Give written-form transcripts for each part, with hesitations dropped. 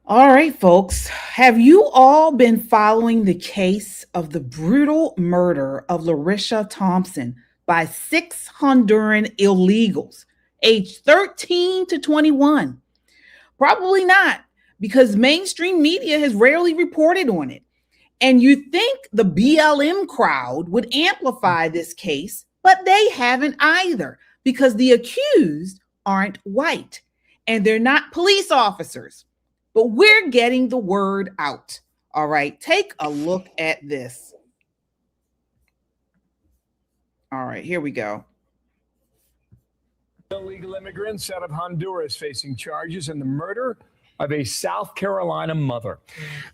All right, folks. Have you all been following the case of the brutal murder of Larisha Thompson by six Honduran illegals, aged 13 to 21? Probably not, because mainstream media has rarely reported on it. And you think the BLM crowd would amplify this case, but they haven't either, because the accused aren't white and they're not police officers. But we're getting the word out. All right, take a look at this. All right, here we go. Illegal immigrants out of Honduras facing charges in the murder of a South Carolina mother.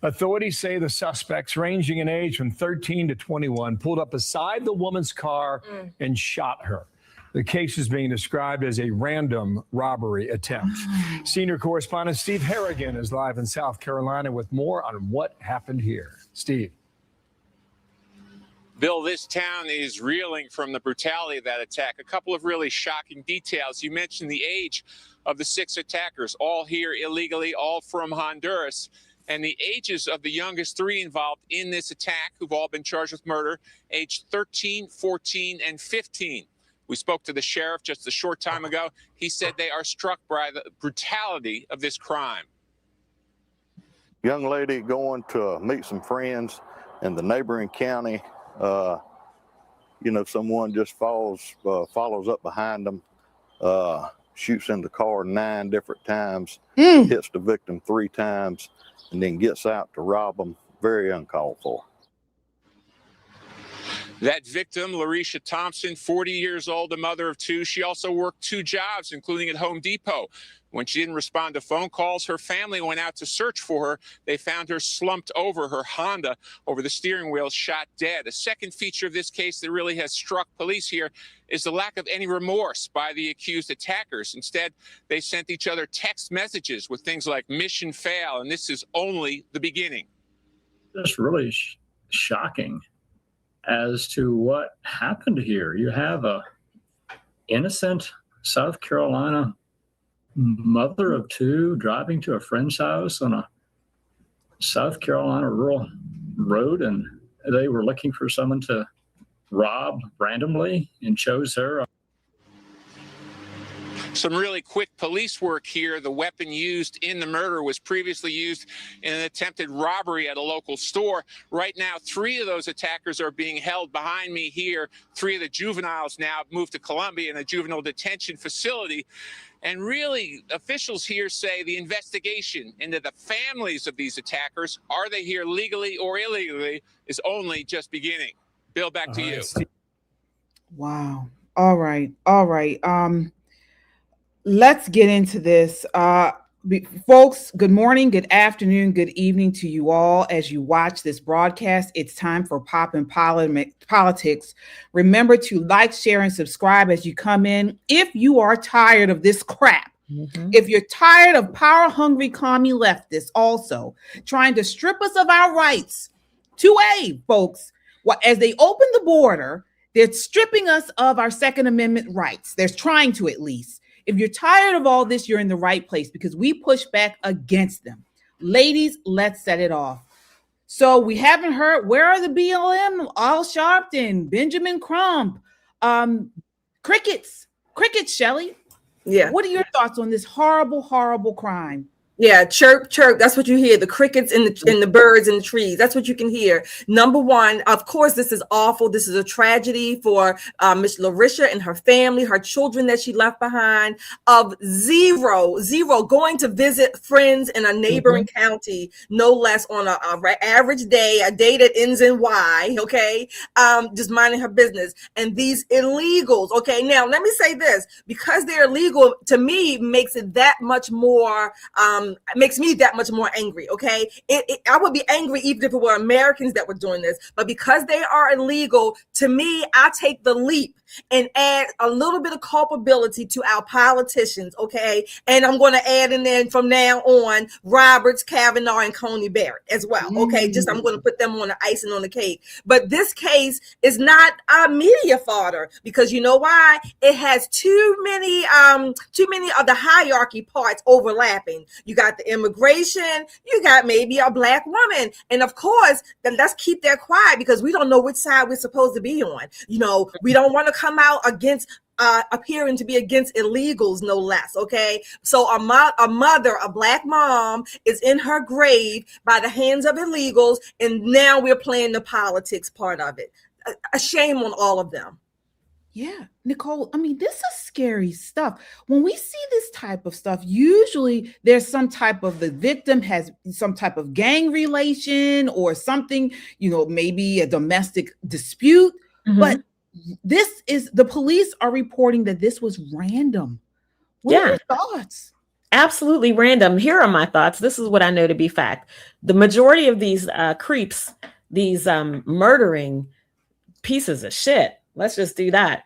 Authorities say the suspects, ranging in age from 13 to 21, pulled up beside the woman's car and shot her. The case is being described as a random robbery attempt. Senior correspondent Steve Harrigan is live in South Carolina with more on what happened here. Steve. Bill, this town is reeling from the brutality of that attack. A couple of really shocking details. You mentioned the age of the six attackers, all here illegally, all from Honduras. And the ages of the youngest three involved in this attack, who've all been charged with murder, aged 13, 14, and 15. We spoke to the sheriff just a short time ago. He said they are struck by the brutality of this crime. Young lady going to meet some friends in the neighboring county. Someone just follows up behind them, shoots in the car 9 different times, hits the victim 3 times, and then gets out to rob them. Very uncalled for. That victim, Larisha Thompson, 40 years old, a mother of 2. She also worked 2 jobs, including at Home Depot. When she didn't respond to phone calls, her family went out to search for her. They found her slumped over her Honda over the steering wheel, shot dead. A second feature of this case that really has struck police here is the lack of any remorse by the accused attackers. Instead, they sent each other text messages with things like "mission fail," and this is only the beginning. It's really shocking as to what happened here. You have a innocent South Carolina mother of 2 driving to a friend's house on a South Carolina rural road, and they were looking for someone to rob randomly and chose her. Some really quick police work here. The weapon used in the murder was previously used in an attempted robbery at a local store. Right now, 3 of those attackers are being held behind me here. 3 of the juveniles now moved to Columbia in a juvenile detention facility. And really, officials here say the investigation into the families of these attackers, are they here legally or illegally, is only just beginning. Bill, back to you. Wow. All right. Let's get into this. Folks, good morning, good afternoon, good evening to you all as you watch this broadcast. It's time for Poppin' Politics. Remember to like, share, and subscribe as you come in. If you are tired of this crap, if you're tired of power-hungry commie leftists also trying to strip us of our rights, 2A, folks, as they open the border, they're stripping us of our Second Amendment rights. They're trying to, at least. If you're tired of all this, you're in the right place because we push back against them. Ladies, let's set it off. So we haven't heard, where are the BLM? Al Sharpton, Benjamin Crump, crickets, Shelley. Yeah. What are your thoughts on this horrible, horrible crime? Yeah, chirp, chirp. That's what you hear. The crickets and the birds in the trees. That's what you can hear. Number one, of course, this is awful. This is a tragedy for Miss Larisha and her family, her children that she left behind. Of zero going to visit friends in a neighboring county, no less, on a average day, a day that ends in Y. Okay, just minding her business. And these illegals. Okay, now let me say this: because they're illegal, to me, makes it that much more. Makes me that much more angry. Okay, I would be angry even if it were Americans that were doing this, but because they are illegal, to me, I take the leap and add a little bit of culpability to our politicians, okay? And I'm going to add in there from now on Roberts, Kavanaugh, and Coney Barrett as well, okay? Just I'm going to put them on the icing on the cake. But this case is not media fodder, because you know why? It has too many of the hierarchy parts overlapping. You got the immigration, you got maybe a Black woman, and of course, then let's keep that quiet because we don't know which side we're supposed to be on. You know, we don't want to come out against appearing to be against illegals, no less. Okay, so a mother, a Black mom, is in her grave by the hands of illegals, and now we're playing the politics part of it. A shame on all of them. Yeah, Nicole, I mean, this is scary stuff. When we see this type of stuff, usually there's some type of, the victim has some type of gang relation or something, you know, maybe a domestic dispute. But this is, the police are reporting that this was random. What are your thoughts? Absolutely random. Here are my thoughts. This is what I know to be fact. The majority of these creeps, these murdering pieces of shit, let's just do that,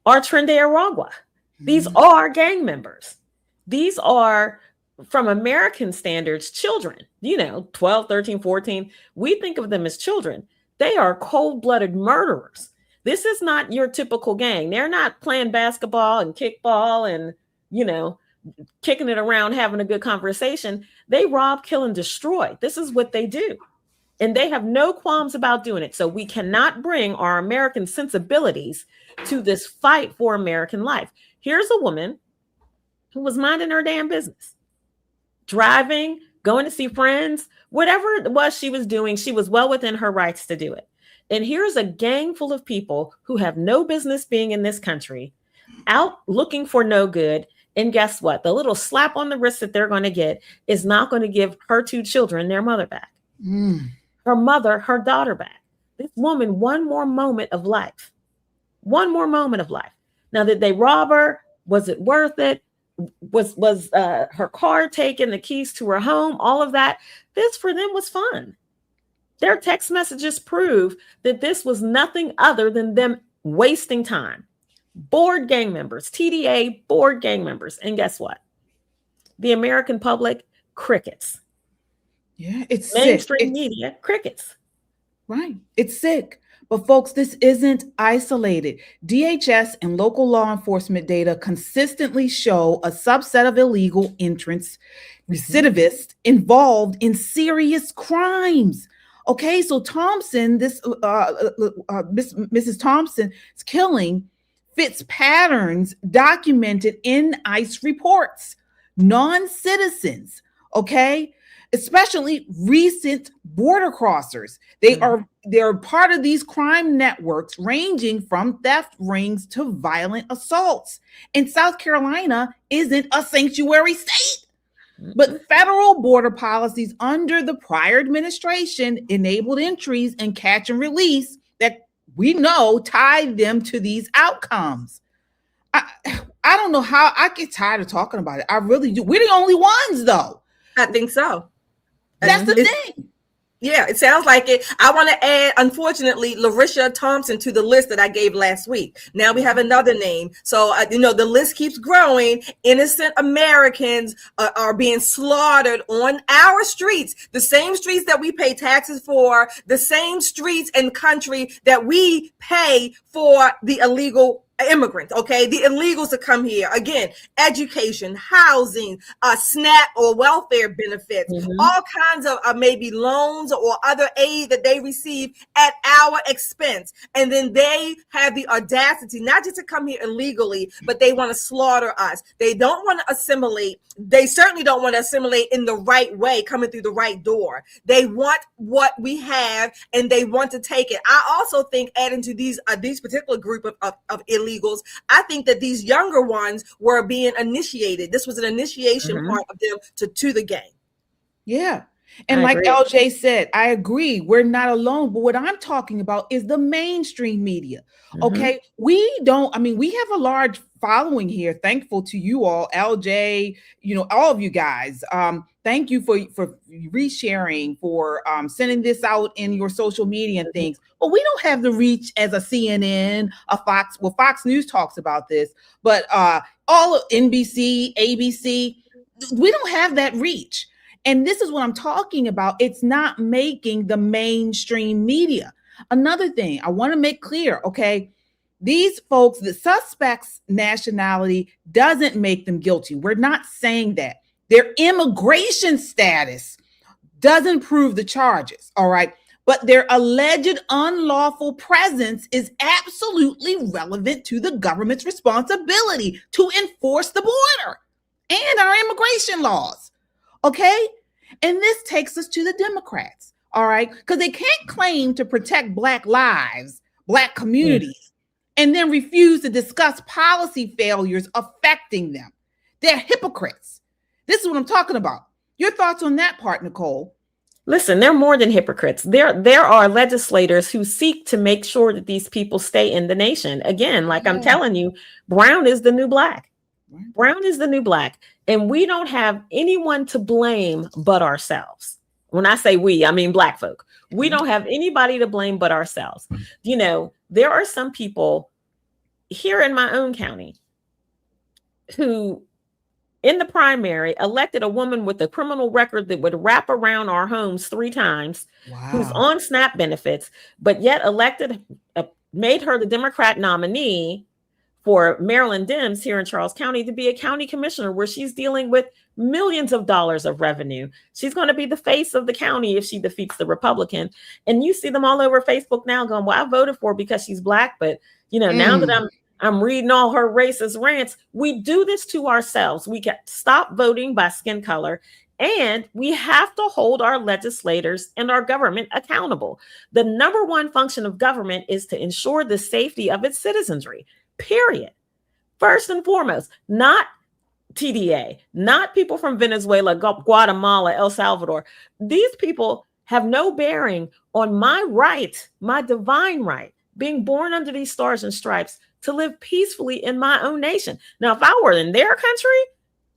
are Trinidad Aragua. These are gang members. These are, from American standards, children, you know, 12, 13, 14. We think of them as children. They are cold-blooded murderers. This is not your typical gang. They're not playing basketball and kickball and, you know, kicking it around, having a good conversation. They rob, kill, and destroy. This is what they do. And they have no qualms about doing it. So we cannot bring our American sensibilities to this fight for American life. Here's a woman who was minding her damn business, driving, going to see friends, whatever it was she was doing, she was well within her rights to do it. And here's a gang full of people who have no business being in this country, out looking for no good. And guess what? The little slap on the wrist that they're going to get is not going to give her two children their mother back. Her mother, her daughter back. This woman, one more moment of life. One more moment of life. Now, did they rob her? Was it worth it? Was her car taken, the keys to her home, all of that? This for them was fun. Their text messages prove that this was nothing other than them wasting time. Bored gang members, TDA, bored gang members. And guess what? The American public, crickets. Yeah, it's mainstream media, crickets. Right. It's sick. But folks, this isn't isolated. DHS and local law enforcement data consistently show a subset of illegal entrants, recidivists involved in serious crimes. Okay, so Thompson, Mrs. Thompson's killing fits patterns documented in ICE reports. Non-citizens, okay, especially recent border crossers. They're part of these crime networks ranging from theft rings to violent assaults. And South Carolina isn't a sanctuary state. But federal border policies under the prior administration enabled entries and catch and release that we know tied them to these outcomes. I don't know how, I get tired of talking about it. I really do. We're the only ones, though. I think so. That's the thing. Yeah, it sounds like it. I want to add, unfortunately, Larisha Thompson to the list that I gave last week. Now we have another name. So, the list keeps growing. Innocent Americans are being slaughtered on our streets, the same streets that we pay taxes for, the same streets and country that we pay for the illegal immigrants, okay? The illegals to come here. Again, education, housing, SNAP or welfare benefits, all kinds of maybe loans or other aid that they receive at our expense. And then they have the audacity, not just to come here illegally, but they want to slaughter us. They don't want to assimilate. They certainly don't want to assimilate in the right way, coming through the right door. They want what we have and they want to take it. I also think adding to these particular group of illegals, I think that these younger ones were being initiated. This was an initiation part of them to the game. Yeah. And like LJ said, I agree. We're not alone. But what I'm talking about is the mainstream media. Okay. We have a large following here. Thankful to you all, LJ, all of you guys, Thank you for resharing, for sending this out in your social media and things. But we don't have the reach as a CNN, a Fox. Well, Fox News talks about this, but all of NBC, ABC, we don't have that reach. And this is what I'm talking about. It's not making the mainstream media. Another thing I want to make clear, okay? These folks, the suspects' nationality doesn't make them guilty. We're not saying that. Their immigration status doesn't prove the charges, all right? But their alleged unlawful presence is absolutely relevant to the government's responsibility to enforce the border and our immigration laws, okay? And this takes us to the Democrats, all right? Because they can't claim to protect Black lives, Black communities, and then refuse to discuss policy failures affecting them. They're hypocrites. This is what I'm talking about. Your thoughts on that part, Nicole? Listen, they're more than hypocrites. There are legislators who seek to make sure that these people stay in the nation. Again, like I'm telling you, brown is the new black. Brown is the new black. And we don't have anyone to blame but ourselves. When I say we, I mean Black folk. We don't have anybody to blame but ourselves. You know, there are some people here in my own county who, in the primary, elected a woman with a criminal record that would wrap around our homes 3 times, who's on SNAP benefits, but yet made her the Democrat nominee for Maryland Dems here in Charles County to be a county commissioner, where she's dealing with millions of dollars of revenue. She's going to be the face of the county if she defeats the Republican. And you see them all over Facebook now going, well, I voted for her because she's Black, but you know, now that I'm reading all her racist rants. We do this to ourselves. We get stop voting by skin color, and we have to hold our legislators and our government accountable. The number one function of government is to ensure the safety of its citizenry, period. First and foremost, not TDA, not people from Venezuela, Guatemala, El Salvador. These people have no bearing on my right, my divine right, being born under these stars and stripes, to live peacefully in my own nation. Now, if I were in their country,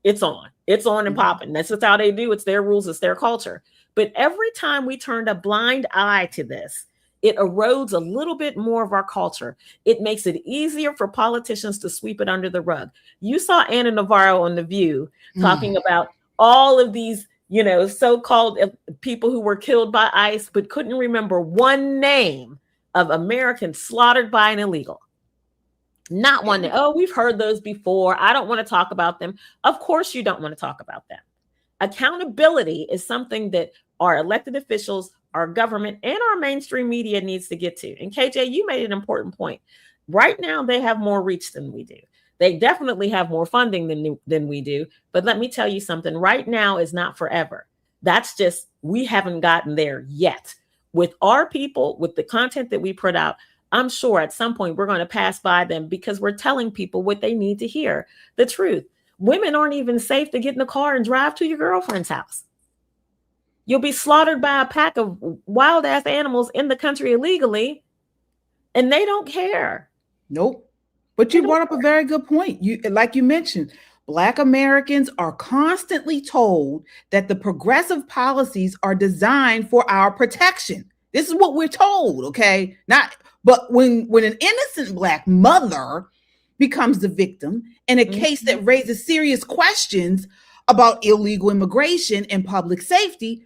it's on and popping. That's just how they do. It's their rules. It's their culture. But every time we turn a blind eye to this, it erodes a little bit more of our culture. It makes it easier for politicians to sweep it under the rug. You saw Anna Navarro on The View talking about all of these, you know, so-called people who were killed by ICE, but couldn't remember one name of Americans slaughtered by an illegal. Not one that, oh, we've heard those before. I don't want to talk about them. Of course you don't want to talk about them. Accountability is something that our elected officials, our government, and our mainstream media needs to get to. And KJ, you made an important point. Right now, they have more reach than we do. They definitely have more funding than we do. But let me tell you something. Right now is not forever. That's just, we haven't gotten there yet. With our people, with the content that we put out, I'm sure at some point we're going to pass by them because we're telling people what they need to hear, the truth. Women aren't even safe to get in the car and drive to your girlfriend's house. You'll be slaughtered by a pack of wild ass animals in the country illegally, and they don't care. Nope. But you brought up a very good point. Like you mentioned, Black Americans are constantly told that the progressive policies are designed for our protection. This is what we're told, okay? But when an innocent Black mother becomes the victim in a case that raises serious questions about illegal immigration and public safety,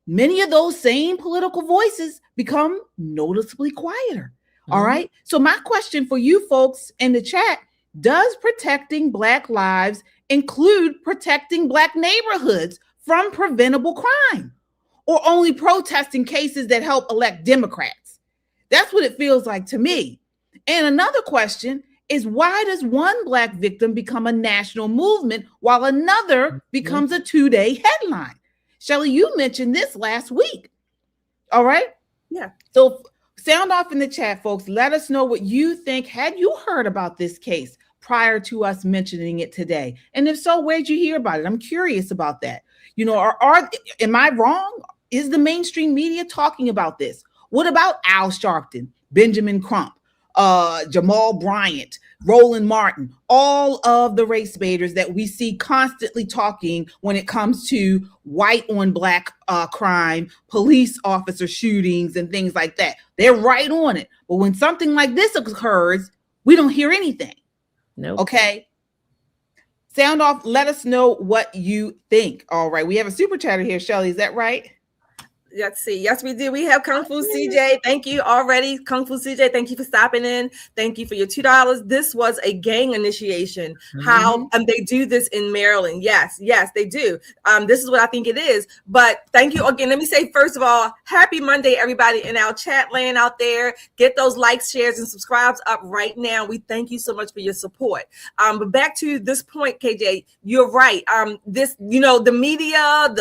many of those same political voices become noticeably quieter. All right. So my question for you folks in the chat, does protecting Black lives include protecting Black neighborhoods from preventable crime, or only protesting cases that help elect Democrats? That's what it feels like to me. And another question is, why does one Black victim become a national movement while another becomes a 2-day headline? Shelly, you mentioned this last week. All right. Yeah. So sound off in the chat, folks. Let us know what you think. Had you heard about this case prior to us mentioning it today? And if so, where'd you hear about it? I'm curious about that. You know, am I wrong? Is the mainstream media talking about this? What about Al Sharpton, Benjamin Crump, Jamal Bryant, Roland Martin, all of the race baiters that we see constantly talking when it comes to white on black crime, police officer shootings, and things like that. They're right on it. But when something like this occurs, we don't hear anything. No. Okay. Sound off. Let us know what you think. All right. We have a super chatter here, Shelly. Is that right? Let's see. Yes, we do. We have Kung Fu CJ. Thank you already. Kung Fu CJ, thank you for stopping in. Thank you for your $2. This was a gang initiation. How they do this in Maryland. Yes, they do. This is what I think it is. But thank you again. Let me say, first of all, happy Monday, everybody in our chat land out there. Get those likes, shares, and subscribes up right now. We thank you so much for your support. But back to this point, KJ, you're right. This, the media,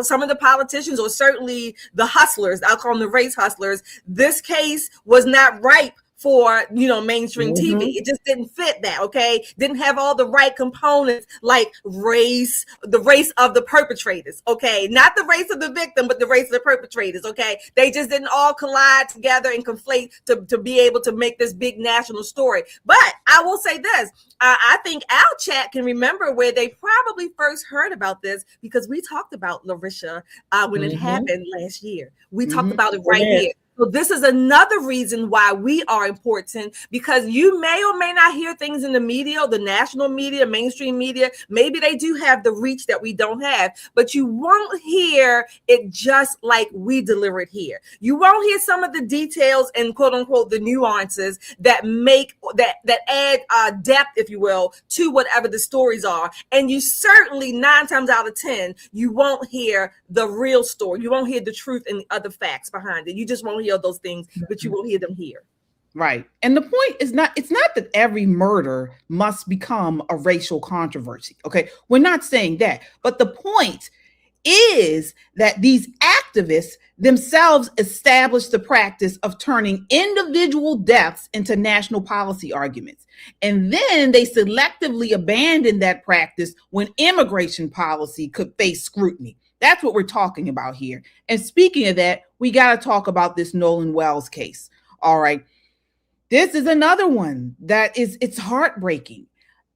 some of the politicians, or certainly the hustlers, I'll call them the race hustlers, this case was not ripe for mainstream TV. It just didn't fit that. Okay, didn't have all the right components, like race, the race of the perpetrators. Okay, not the race of the victim, but the race of the perpetrators. Okay, they just didn't all collide together and conflate to be able to make this big national story. But I will say this, I think our chat can remember where they probably first heard about this, because we talked about Larisha when it happened last year. We talked about it right here. So this is another reason why we are important, because you may or may not hear things in the media, the national media, mainstream media. Maybe they do have the reach that we don't have, but you won't hear it just like we deliver it here. You won't hear some of the details and quote unquote the nuances that make that add depth, if you will, to whatever the stories are. And you certainly 9 times out of 10, you won't hear the real story. You won't hear the truth and the other facts behind it. You just won't hear those things, but you will hear them here. Right. And the point is it's not that every murder must become a racial controversy. Okay. We're not saying that, but the point is that these activists themselves established the practice of turning individual deaths into national policy arguments. And then they selectively abandoned that practice when immigration policy could face scrutiny. That's what we're talking about here. And speaking of that, we got to talk about this Nolan Wells case. All right. This is another one that it's heartbreaking.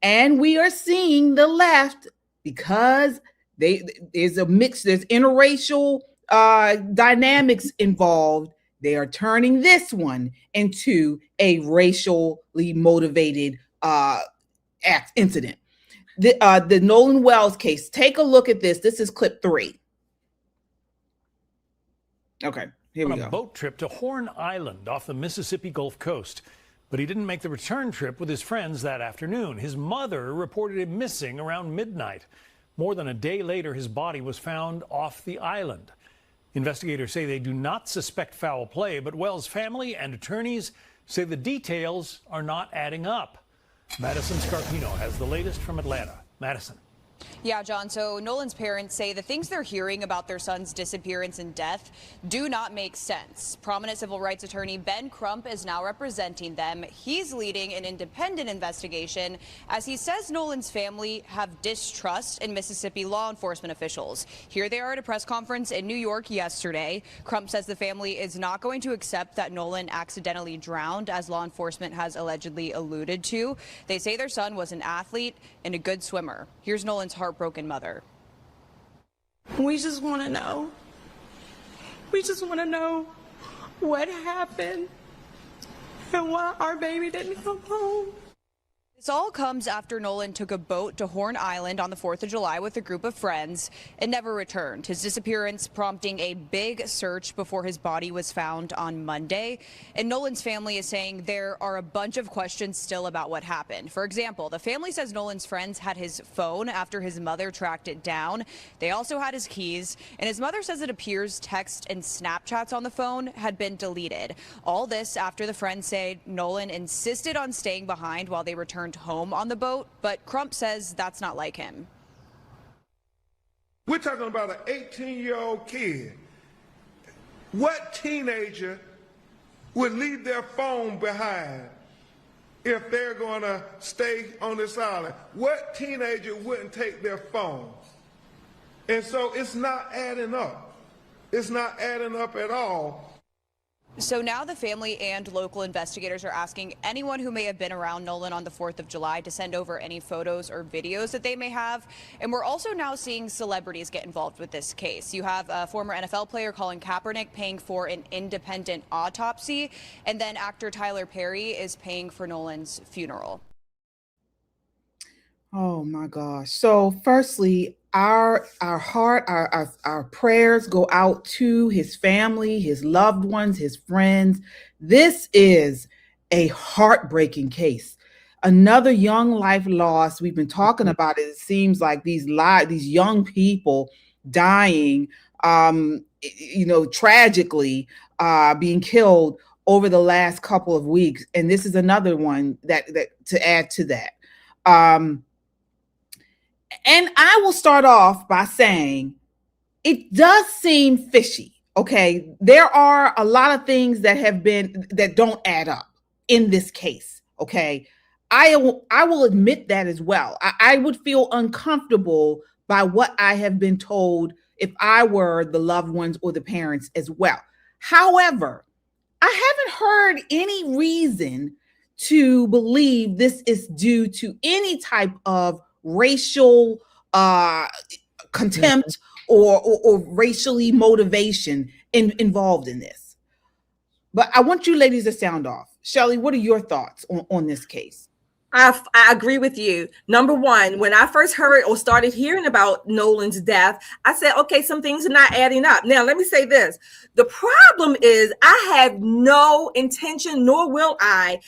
And we are seeing the left, because there's a mix, there's interracial dynamics involved. They are turning this one into a racially motivated incident. The Nolan Wells case. Take a look at this. This is clip 3. Okay, here we go. On a boat trip to Horn Island off the Mississippi Gulf Coast, but he didn't make the return trip with his friends that afternoon. His mother reported him missing around midnight. More than a day later, his body was found off the island. Investigators say they do not suspect foul play, but Wells' family and attorneys say the details are not adding up. Madison Scarpino has the latest from Atlanta. Madison. Yeah, John. So Nolan's parents say the things they're hearing about their son's disappearance and death do not make sense. Prominent civil rights attorney Ben Crump is now representing them. He's leading an independent investigation as he says Nolan's family have distrust in Mississippi law enforcement officials. Here they are at a press conference in New York yesterday. Crump says the family is not going to accept that Nolan accidentally drowned, as law enforcement has allegedly alluded to. They say their son was an athlete and a good swimmer. Here's Nolan's heartbroken mother. We just want to know. We just want to know what happened and why our baby didn't come home. This all comes after Nolan took a boat to Horn Island on the 4th of July with a group of friends and never returned. His disappearance prompting a big search before his body was found on Monday. And Nolan's family is saying there are a bunch of questions still about what happened. For example, the family says Nolan's friends had his phone after his mother tracked it down. They also had his keys, and his mother says it appears texts and Snapchats on the phone had been deleted. All this after the friends say Nolan insisted on staying behind while they returned home on the boat, but Crump says that's not like him. We're talking about an 18-year-old kid. What teenager would leave their phone behind if they're going to stay on this island? What teenager wouldn't take their phone? And so it's not adding up. It's not adding up at all. So now the family and local investigators are asking anyone who may have been around Nolan on the 4th of July to send over any photos or videos that they may have. And we're also now seeing celebrities get involved with this case. You have a former NFL player Colin Kaepernick paying for an independent autopsy, and then actor Tyler Perry is paying for Nolan's funeral. Oh my gosh. So firstly, our heart, our prayers go out to his family, his loved ones, his friends. This is a heartbreaking case. Another young life lost. We've been talking about it. It seems like these young people dying, tragically being killed over the last couple of weeks. And this is another one that to add to that. And I will start off by saying it does seem fishy. Okay. There are a lot of things that don't add up in this case. Okay. I will admit that as well. I would feel uncomfortable by what I have been told if I were the loved ones or the parents as well. However, I haven't heard any reason to believe this is due to any type of racial contempt or racially motivation involved in this. But I want you ladies to sound off. Shelley, what are your thoughts on this case? I agree with you. Number one, when I first heard or started hearing about Nolan's death, I said, okay, some things are not adding up. Now, let me say this. The problem is I have no intention, nor will I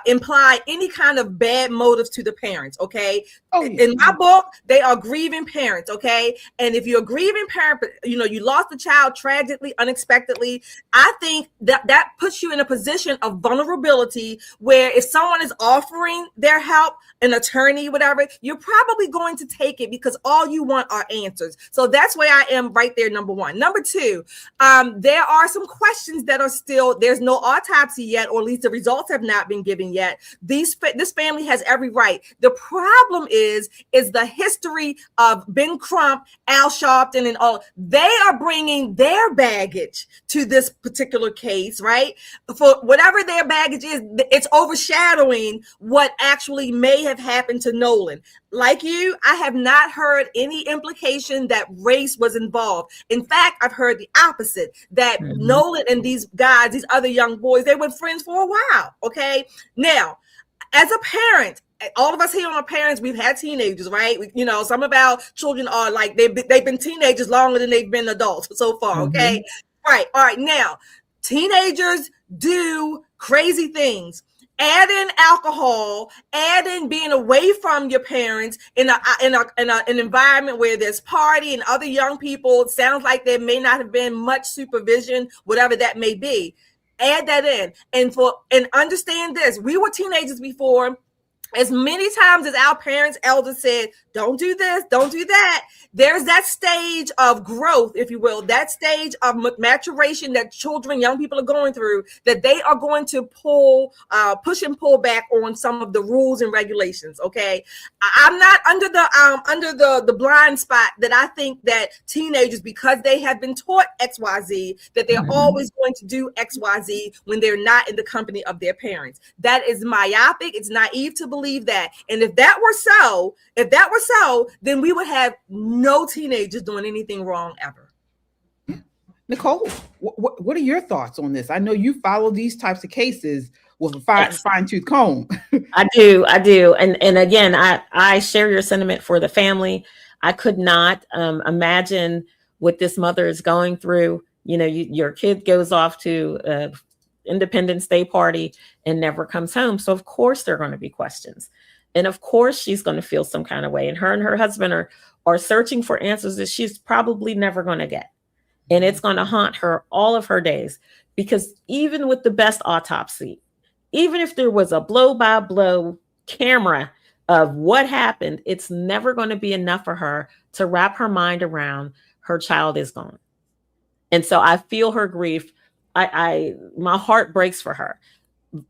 imply any kind of bad motives to the parents, okay? Oh, yeah. In my book, they are grieving parents, okay? And if you're a grieving parent, you lost a child tragically, unexpectedly, I think that puts you in a position of vulnerability where if someone is offering their help, an attorney, whatever, you're probably going to take it because all you want are answers. So that's where I am right there, number one. Number two, there are some questions that are still, there's no autopsy yet, or at least the results have not been given yet. This family has every right. The problem is the history of Ben Crump, Al Sharpton, and all. They are bringing their baggage to this particular case, right? For whatever their baggage is, it's overshadowing what actually may have happened to Nolan. Like you, I have not heard any implication that race was involved. In fact, I've heard the opposite, that Nolan and these guys, these other young boys, they were friends for a while, okay? Now, as a parent, all of us here are parents, we've had teenagers, right? Some of our children are like, they've been teenagers longer than they've been adults so far, okay? Right, all right, now, teenagers do crazy things. Add in alcohol, add in being away from your parents in an environment where there's party and other young people. It sounds like there may not have been much supervision, whatever that may be. Add that in. And understand this, we were teenagers before. As many times as our parents, elders said, don't do this, don't do that, there's that stage of growth, if you will, that stage of maturation that children, young people are going through, that they are going to push and pull back on some of the rules and regulations, okay? I'm not under the blind spot that I think that teenagers, because they have been taught XYZ, that they're always going to do XYZ when they're not in the company of their parents. That is myopic. It's naive to believe that. And if that were so, then we would have no teenagers doing anything wrong ever. Nicole, what are your thoughts on this? I know you follow these types of cases with a fine-tooth comb. I do. And again, I share your sentiment for the family. I could not imagine what this mother is going through. Your kid goes off to Independence Day party and never comes home. So of course there are going to be questions. And of course she's going to feel some kind of way. And her husband are searching for answers that she's probably never going to get. And it's going to haunt her all of her days, because even with the best autopsy, even if there was a blow-by-blow camera of what happened, it's never going to be enough for her to wrap her mind around her child is gone. And so I feel her grief. My heart breaks for her,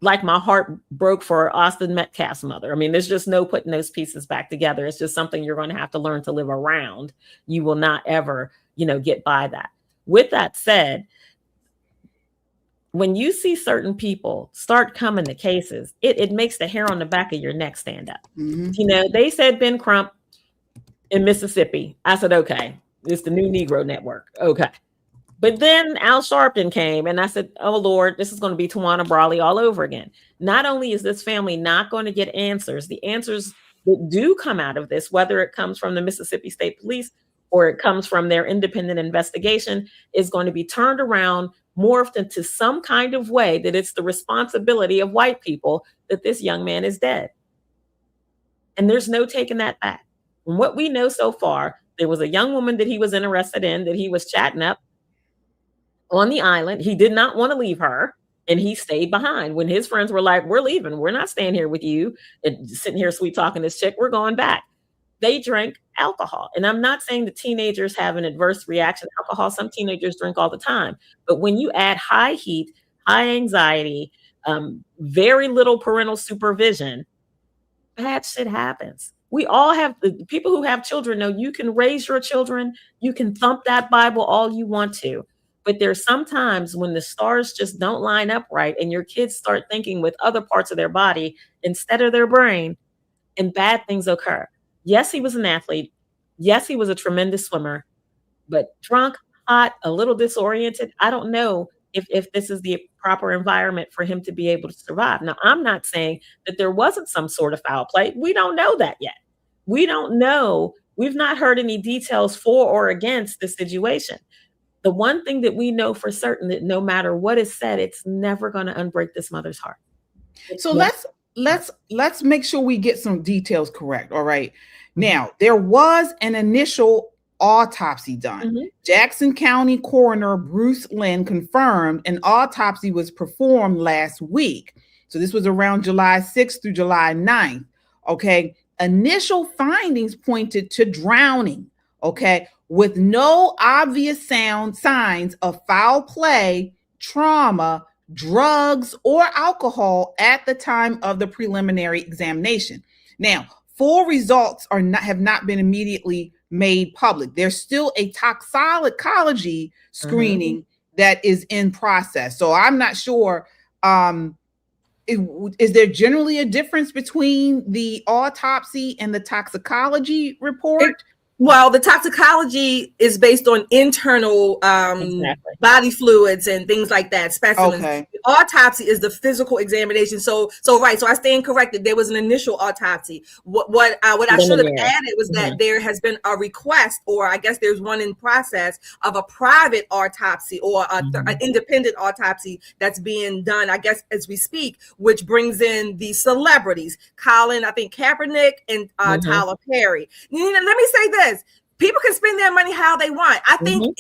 like my heart broke for Austin Metcalf's mother. I mean, there's just no putting those pieces back together. It's just something you're going to have to learn to live around. You will not ever, get by that. With that said, when you see certain people start coming to cases, it makes the hair on the back of your neck stand up. Mm-hmm. You know, they said Ben Crump in Mississippi. I said, okay, it's the new Negro Network. Okay. But then Al Sharpton came and I said, oh, Lord, this is going to be Tawana Brawley all over again. Not only is this family not going to get answers, the answers that do come out of this, whether it comes from the Mississippi State Police or it comes from their independent investigation, is going to be turned around, morphed into some kind of way that it's the responsibility of white people that this young man is dead. And there's no taking that back. From what we know so far, there was a young woman that he was interested in, that he was chatting up on the island. He did not want to leave her, and he stayed behind when his friends were like, we're leaving. We're not staying here with you and sitting here sweet talking this chick. We're going back. They drank alcohol. And I'm not saying the teenagers have an adverse reaction to alcohol. Some teenagers drink all the time. But when you add high heat, high anxiety, very little parental supervision, bad shit happens. We all have, the people who have children know you can raise your children. You can thump that Bible all you want to. But there's sometimes when the stars just don't line up right and your kids start thinking with other parts of their body instead of their brain, and bad things occur. Yes, he was an athlete. Yes, he was a tremendous swimmer, but drunk, hot, a little disoriented. I don't know if this is the proper environment for him to be able to survive. Now, I'm not saying that there wasn't some sort of foul play. We don't know that yet. We don't know. We've not heard any details for or against the situation. The one thing that we know for certain, that no matter what is said, it's never going to unbreak this mother's heart. So let's make sure we get some details correct. All right. Now, there was an initial autopsy done. Mm-hmm. Jackson County Coroner Bruce Lynn confirmed an autopsy was performed last week. So this was around July 6th through July 9th. Okay. Initial findings pointed to drowning. Okay. With no obvious signs of foul play, trauma, drugs, or alcohol at the time of the preliminary examination. Now, full results have not been immediately made public. There's still a toxicology screening that is in process. So I'm not sure. Is there generally a difference between the autopsy and the toxicology report? Well, the toxicology is based on internal body fluids and things like that, specimens. Okay. The autopsy is the physical examination. So right. So I stand corrected. There was an initial autopsy. What I should have added was that there has been a request, or I guess there's one in process, of a private autopsy or an independent autopsy that's being done, I guess, as we speak, which brings in the celebrities, Colin, I think Kaepernick, and Tyler Perry. Let me say this. People can spend their money how they want. I think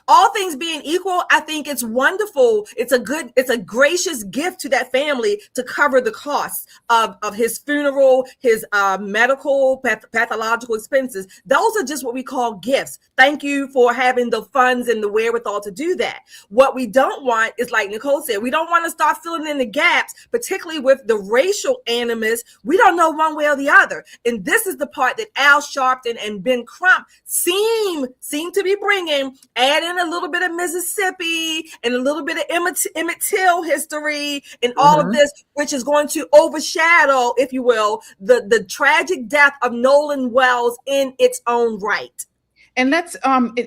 all things being equal, I think it's wonderful. It's a gracious gift to that family to cover the costs of his funeral, his medical, pathological expenses. Those are just what we call gifts. Thank you for having the funds and the wherewithal to do that. What we don't want is, like Nicole said, we don't want to start filling in the gaps, particularly with the racial animus. We don't know one way or the other. And this is the part that Al Sharpton and Ben Crump seem to be bringing. Add in a little bit of Mississippi and a little bit of Emmett Till history and all of this, which is going to overshadow, if you will, the tragic death of Nolan Wells in its own right. And let's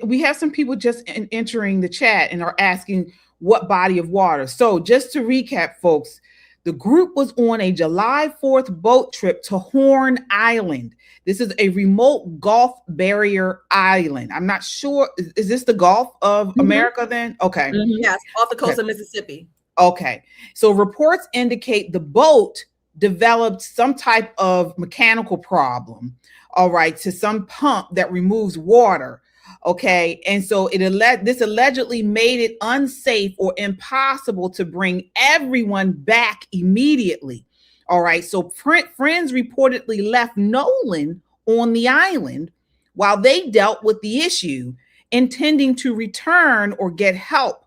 we have some people just entering the chat and are asking what body of water. So just to recap, folks, the group was on a July 4th boat trip to Horn Island. This is a remote Gulf barrier island. I'm not sure. Is this the Gulf of America then? Okay. Yes, off the coast of Mississippi. Okay. So reports indicate the boat developed some type of mechanical problem, all right, to some pump that removes water. Okay. And so this allegedly made it unsafe or impossible to bring everyone back immediately. All right. So friends reportedly left Nolan on the island while they dealt with the issue, intending to return or get help.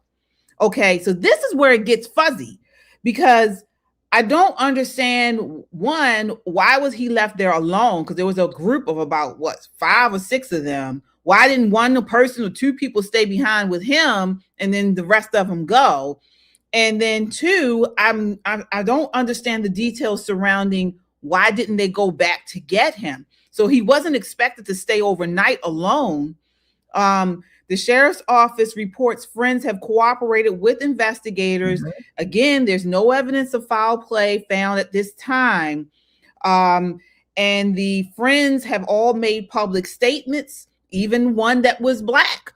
Okay. So this is where it gets fuzzy, because I don't understand, one, why was he left there alone? Because there was a group of about 5 or 6 of them. Why didn't one person or 2 people stay behind with him and then the rest of them go? And then two, I don't understand the details surrounding why didn't they go back to get him? So he wasn't expected to stay overnight alone. The sheriff's office reports friends have cooperated with investigators. Mm-hmm. Again, there's no evidence of foul play found at this time. And the friends have all made public statements, even one that was Black,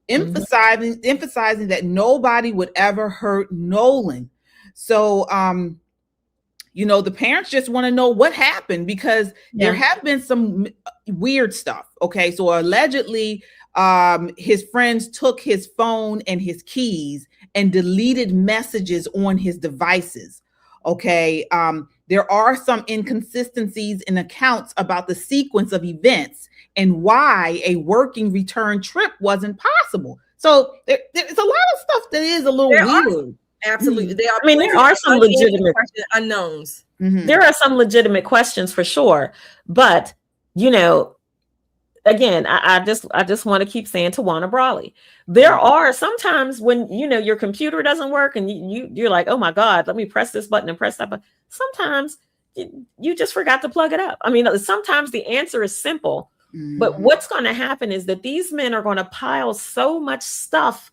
emphasizing that nobody would ever hurt Nolan. So, the parents just want to know what happened, because there have been some weird stuff. Okay, so allegedly, his friends took his phone and his keys and deleted messages on his devices. Okay, there are some inconsistencies in accounts about the sequence of events and why a working return trip wasn't possible. So there's a lot of stuff that is a little weird. Absolutely. There are some legitimate unknowns. Mm-hmm. There are some legitimate questions for sure. But, again, I just want to keep saying Tawana Brawley. There are sometimes when, your computer doesn't work and you're like, oh my God, let me press this button and press that button. Sometimes you just forgot to plug it up. I mean, sometimes the answer is simple, but what's going to happen is that these men are going to pile so much stuff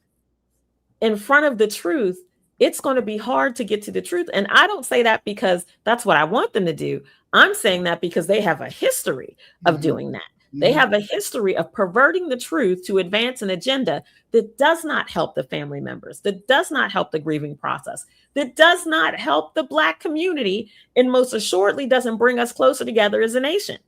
in front of the truth. It's going to be hard to get to the truth. And I don't say that because that's what I want them to do. I'm saying that because they have a history of doing that. They have a history of perverting the truth to advance an agenda that does not help the family members, that does not help the grieving process, that does not help the Black community, and most assuredly doesn't bring us closer together as a nation.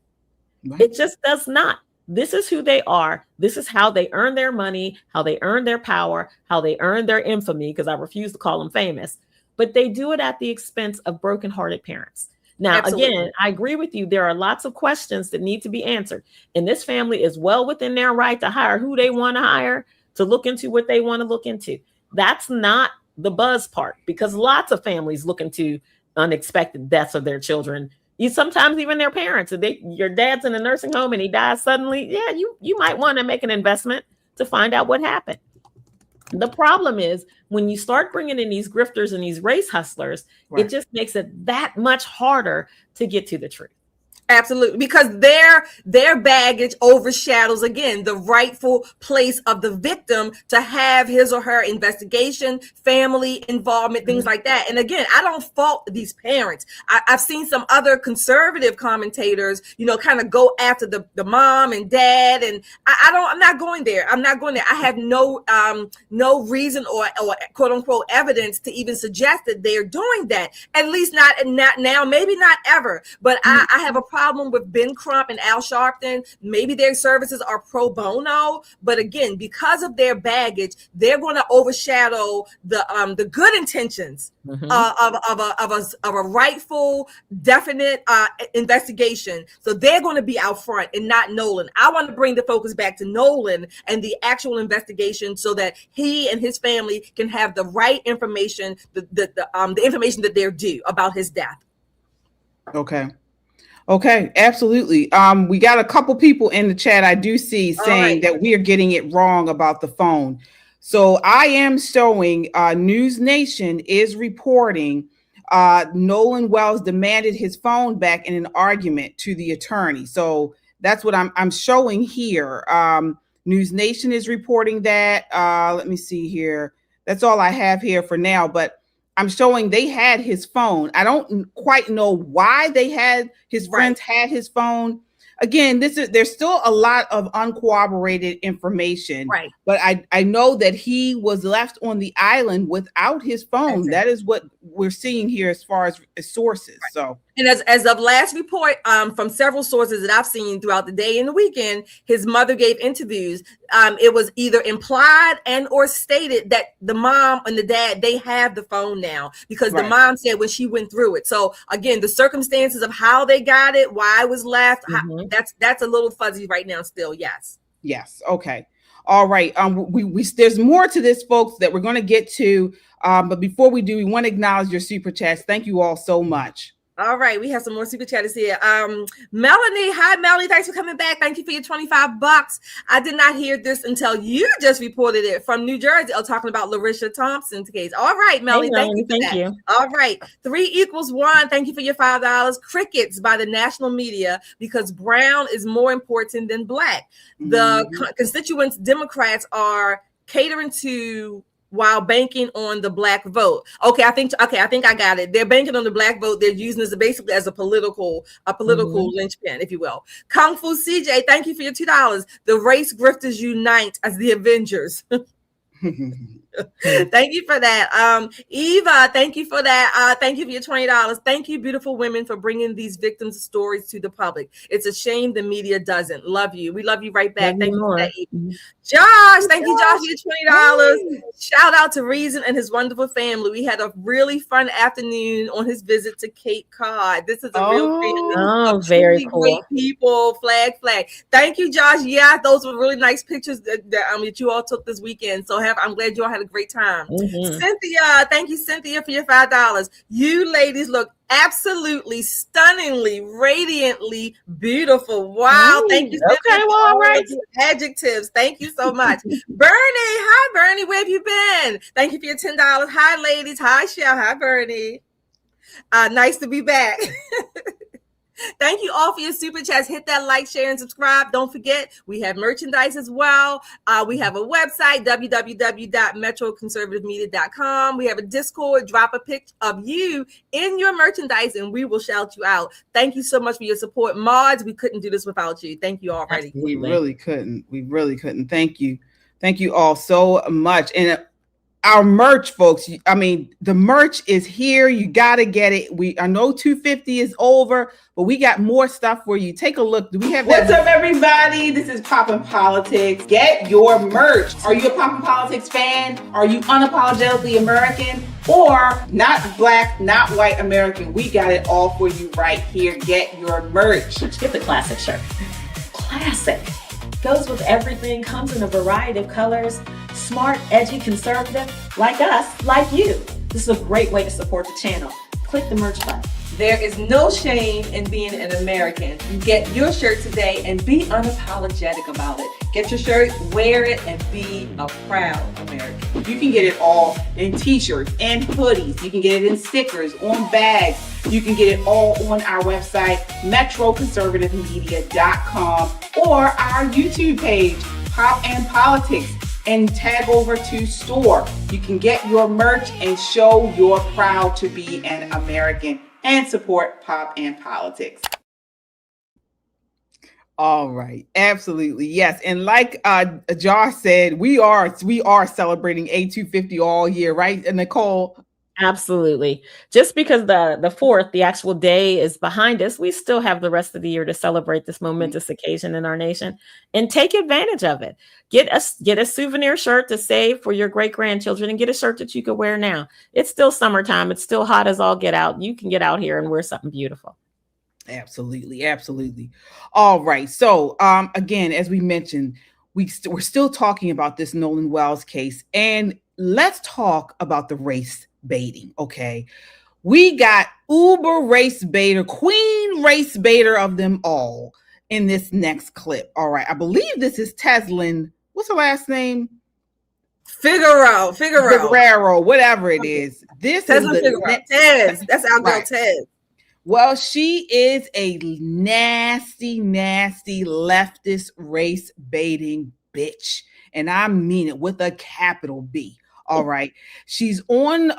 Right. It just does not. This is who they are. This is how they earn their money, how they earn their power, how they earn their infamy, because I refuse to call them famous. But they do it at the expense of brokenhearted parents. Now, again, I agree with you. There are lots of questions that need to be answered. And this family is well within their right to hire who they want to hire, to look into what they want to look into. That's not the buzz part, because lots of families look into unexpected deaths of their children. Sometimes even their parents. If your dad's in a nursing home and he dies suddenly, you might want to make an investment to find out what happened. The problem is when you start bringing in these grifters and these race hustlers, It just makes it that much harder to get to the truth. Absolutely, because their baggage overshadows, again, the rightful place of the victim to have his or her investigation, family involvement, things like that. And again, I don't fault these parents. I've seen some other conservative commentators, kind of go after the mom and dad, and I'm not going there. I have no reason or quote unquote evidence to even suggest that they're doing that. At least not now, maybe not ever. But I have a problem with Ben Crump and Al Sharpton. Maybe their services are pro bono, but again, because of their baggage, they're going to overshadow the good intentions of a rightful, definite investigation. So they're going to be out front and not Nolan. I want to bring the focus back to Nolan and the actual investigation, so that he and his family can have the right information, the information that they're due about his death. Okay, absolutely. We got a couple people in the chat I do see saying that we are getting it wrong about the phone. So I am showing News Nation is reporting Nolan Wells demanded his phone back in an argument to the attorney. So that's what I'm showing here. News Nation is reporting that. Let me see here. That's all I have here for now, but I'm showing they had his phone. I don't quite know why they had his friends had his phone. Again, there's still a lot of uncorroborated information. Right. But I know that he was left on the island without his phone. That is what we're seeing here as far as sources. Right. So, and as of last report, from several sources that I've seen throughout the day and the weekend, his mother gave interviews. It was either implied and or stated that the mom and the dad, they have the phone now, because the mom said when she went through it. So again, the circumstances of how they got it, why it was left, that's a little fuzzy right now still. Yes. Okay. All right. We there's more to this, folks, that we're going to get to. But before we do, we want to acknowledge your super chats. Thank you all so much. All right, we have some more super chatters here. Melanie, hi Melanie, thanks for coming back. Thank you for your $25. I did not hear this until you just reported it from New Jersey. Talking about Larisha Thompson's case. All right, Melanie, Hey, Melanie, thank you. All right, 3 = 1. Thank you for your $5. Crickets by the national media because brown is more important than black. The constituents Democrats are catering to while banking on the black vote. Okay, I think I got it. They're banking on the black vote. They're using this basically as a political linchpin, if you will. Kung Fu CJ, thank you for your $2. The race grifters unite as the Avengers. Thank you for that. Eva, thank you for that. Thank you for your $20. Thank you, beautiful women, for bringing these victims' stories to the public. It's a shame the media doesn't. Love you. We love you right back. Thank you for that, Eva. Josh, thank you, Josh, for your $20. Shout out to Reason and his wonderful family. We had a really fun afternoon on his visit to Cape Cod. This is a real family. Very cool. Great people. Flag. Thank you, Josh. Yeah, those were really nice pictures that you all took this weekend. So I'm glad you all had a great time. Cynthia, thank you, Cynthia, for your $5. You ladies look absolutely stunningly, radiantly beautiful. Wow, thank you. Okay, well, all right. Adjectives. Thank you so much. Bernie, hi, Bernie. Where have you been? Thank you for your $10. Hi, ladies. Hi, Shell. Hi, Bernie. Nice to be back. Thank you all for your super chats. Hit that like, share, and subscribe. Don't forget, we have merchandise as well. We have a website, www.metroconservativemedia.com. We have a Discord. Drop a pic of you in your merchandise, and we will shout you out. Thank you so much for your support. Mods, we couldn't do this without you. Thank you already. We really couldn't. Thank you. Thank you all so much. And our merch, folks, the merch is here. You got to get it. I know 250 is over, but we got more stuff for you. Take a look. Do we have that? What's up, everybody? This is Poppin' Politics. Get your merch. Are you a Poppin' Politics fan? Are you unapologetically American? Or not black, not white American? We got it all for you right here. Get your merch. Get the classic shirt. Classic. Goes with everything, comes in a variety of colors. Smart, edgy, conservative, like us, like you. This is a great way to support the channel. Click the merch button. There is no shame in being an American. You get your shirt today and be unapologetic about it. Get your shirt, wear it, and be a proud American. You can get it all in t-shirts and hoodies. You can get it in stickers, on bags. You can get it all on our website, metroconservativemedia.com, or our YouTube page, Pop and Politics, and tag over to store. You can get your merch and show you're proud to be an American and support Pop and Politics. All right, absolutely, yes. And like Josh said, we are celebrating A250 all year, right, Nicole? Absolutely. Just because the 4th, the actual day, is behind us, we still have the rest of the year to celebrate this momentous occasion in our nation and take advantage of it. Get a souvenir shirt to save for your great-grandchildren and get a shirt that you could wear now. It's still summertime. It's still hot as all get out. You can get out here and wear something beautiful. Absolutely. All right. So again, as we mentioned, we're still talking about this Nolan Wells case, and let's talk about the race baiting. Okay, we got uber race baiter, queen race baiter of them all in this next clip. All right, I believe this is Teslin. What's her last name? Figueroa, whatever it is. This Teslin is Tez. That's our girl, right. Tez. Well, she is a nasty leftist race baiting bitch, and I mean it with a capital B. All right.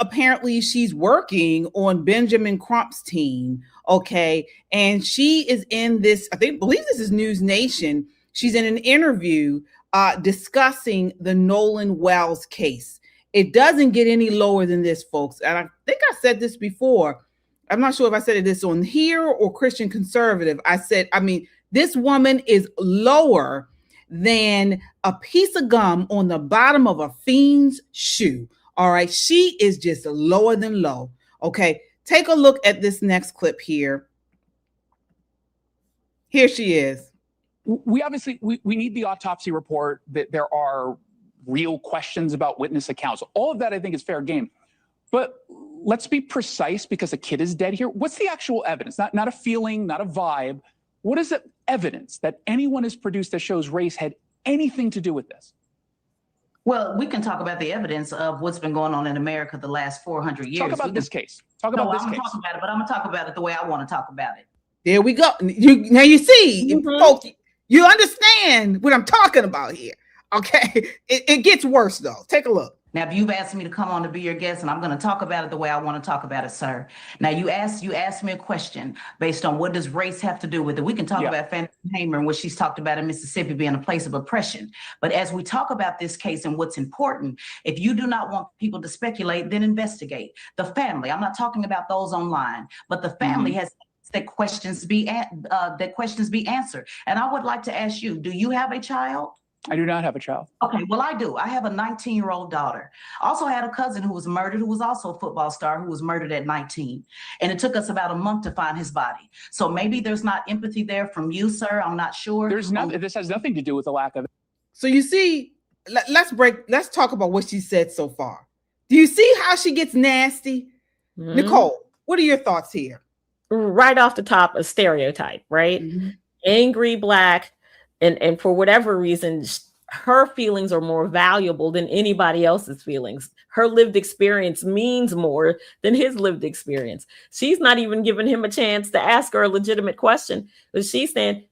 Apparently she's working on Benjamin Crump's team. Okay. And she is in this, believe this is News Nation. She's in an interview discussing the Nolan Wells case. It doesn't get any lower than this, folks. And I think I said this before. I'm not sure if I said this on here or Christian Conservative. This woman is lower than a piece of gum on the bottom of a fiend's shoe. All right. She is just lower than low. Okay. Take a look at this next clip here. Here she is. We obviously need the autopsy report, that there are real questions about witness accounts. All of that, I think, is fair game. But let's be precise because a kid is dead here. What's the actual evidence? Not a feeling, not a vibe. What is the evidence that anyone has produced that shows race had anything to do with this? Well, we can talk about the evidence of what's been going on in America the last 400 years. Talk about this case. Talk about this case. I'm talking about it, but I'm going to talk about it the way I want to talk about it. There we go. Now you see, folks, you understand what I'm talking about here. Okay. It gets worse though. Take a look. Now, if you've asked me to come on to be your guest, and I'm going to talk about it the way I want to talk about it, sir. Now, you asked me a question based on what does race have to do with it. We can talk about Fannie Hamer and what she's talked about in Mississippi being a place of oppression. But as we talk about this case and what's important, if you do not want people to speculate, then investigate. The family, I'm not talking about those online, but the family has that questions be answered. And I would like to ask you, do you have a child? I do not have a child. Okay, well, I do. I have a 19-year-old daughter. Also had a cousin who was murdered, who was also a football star, who was murdered at 19. And it took us about a month to find his body. So maybe there's not empathy there from you, sir. I'm not sure. There's nothing. This has nothing to do with the lack of it. So you see, let's talk about what she said so far. Do you see how she gets nasty? Nicole, what are your thoughts here? Right off the top, a stereotype, right? Angry Black. And for whatever reason, her feelings are more valuable than anybody else's feelings. Her lived experience means more than his lived experience. She's not even giving him a chance to ask her a legitimate question. But she's saying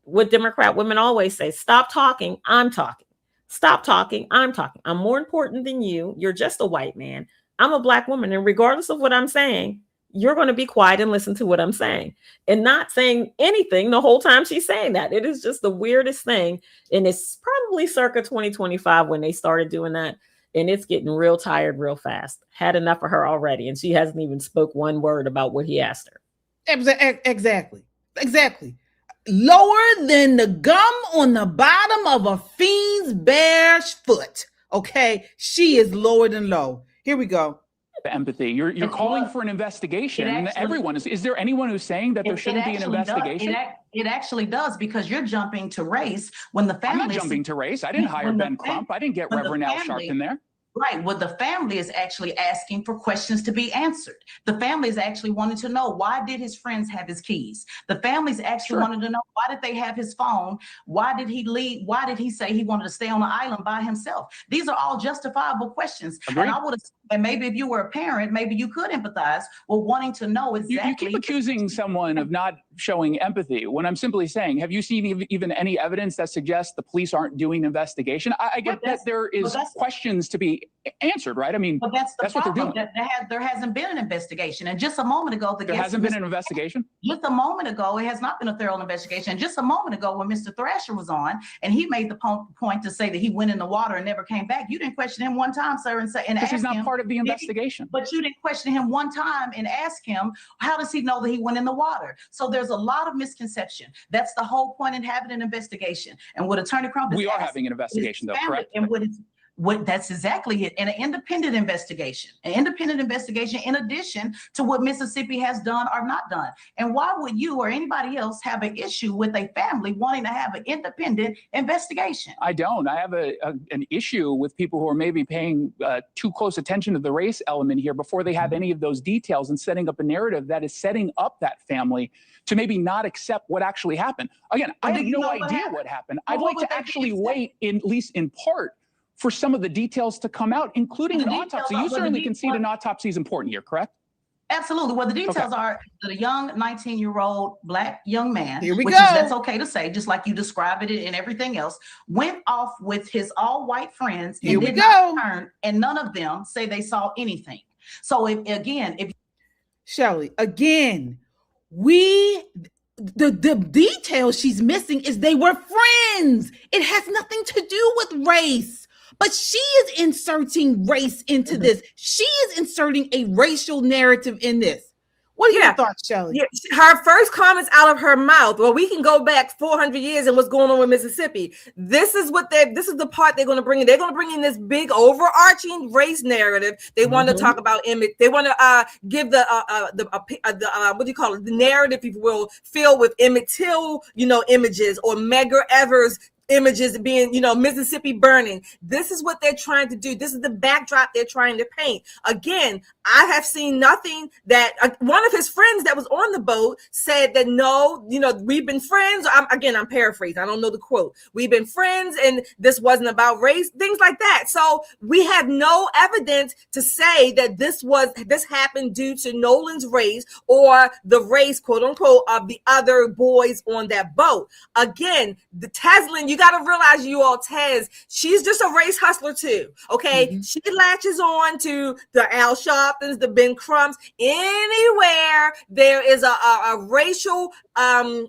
what Democrat women always say, stop talking, I'm talking. Stop talking, I'm talking. I'm more important than you. You're just a white man. I'm a Black woman. And regardless of what I'm saying, you're going to be quiet and listen to what I'm saying, and not saying anything the whole time she's saying that. It is just the weirdest thing. And it's probably circa 2025 when they started doing that. And it's getting real tired real fast. Had enough of her already. And she hasn't even spoke one word about what he asked her. Exactly. Lower than the gum on the bottom of a fiend's bare foot. Okay. She is lower than low. Here we go. Empathy. You're calling for an investigation. Everyone is there anyone who's saying that there shouldn't be an investigation? It actually does, because you're jumping to race when the family. I'm not jumping to race. I didn't hire Ben Crump. I didn't get Reverend Al Sharpton there. Right. Well, the family is actually asking for questions to be answered. The family is actually wanting to know, why did his friends have his keys? The family's actually wanted to know, why did they have his phone? Why did he leave? Why did he say he wanted to stay on the island by himself? These are all justifiable questions. Agreed. And I would have, and maybe if you were a parent, maybe you could empathize with wanting to know exactly. You keep accusing someone of not showing empathy when I'm simply saying, have you seen even any evidence that suggests the police aren't doing an investigation? I get that there is questions to be answered, right? I mean, that's what they're doing. There hasn't been an investigation. And just a moment ago, there hasn't been an investigation? Just a moment ago, it has not been a thorough investigation. Just a moment ago, when Mr. Thrasher was on, and he made the point to say that he went in the water and never came back, you didn't question him one time, sir, and ask him. Because he's not part of the investigation. But you didn't question him one time and ask him, how does he know that he went in the water? So there's a lot of misconception. That's the whole point in having an investigation. And what Attorney Crump is we are having an investigation, though, correct? And what that's exactly it. And an independent investigation in addition to what Mississippi has done or not done. And why would you or anybody else have an issue with a family wanting to have an independent investigation? I don't. I have an issue with people who are maybe paying too close attention to the race element here before they have any of those details, and setting up a narrative that is setting up that family to maybe not accept what actually happened. Again, I have no idea what happened. I'd like to actually wait, at least in part, for some of the details to come out, including an autopsy. You certainly concede an autopsy is important here, correct? Absolutely. Well, the details are that a young 19-year-old Black young man, that's okay to say, just like you described it and everything else, went off with his all-white friends and did not return, and none of them say they saw anything. So if Shelley, again, the detail she's missing is they were friends. It has nothing to do with race. But she is inserting race into this. She is inserting a racial narrative in this. What are your thoughts, Shelley? Yeah, her first comments out of her mouth. Well, we can go back 400 years and what's going on with Mississippi. This is the part they're going to bring in. They're going to bring in this big overarching race narrative. They want to talk about image. They want to give the what do you call it? The narrative, if you will, filled with Emmett Till, images, or Medgar Evers images being, Mississippi burning. This is what they're trying to do. This is the backdrop they're trying to paint. Again, I have seen nothing that one of his friends that was on the boat said that no, we've been friends. I'm paraphrasing. I don't know the quote. We've been friends and this wasn't about race, things like that. So we have no evidence to say that this happened due to Nolan's race or the race, quote unquote, of the other boys on that boat. Again, the Teslin, you got to realize Tez, she's just a race hustler too. Okay. Mm-hmm. She latches on to the Al Sharptons, the Ben Crumps, anywhere there is a racial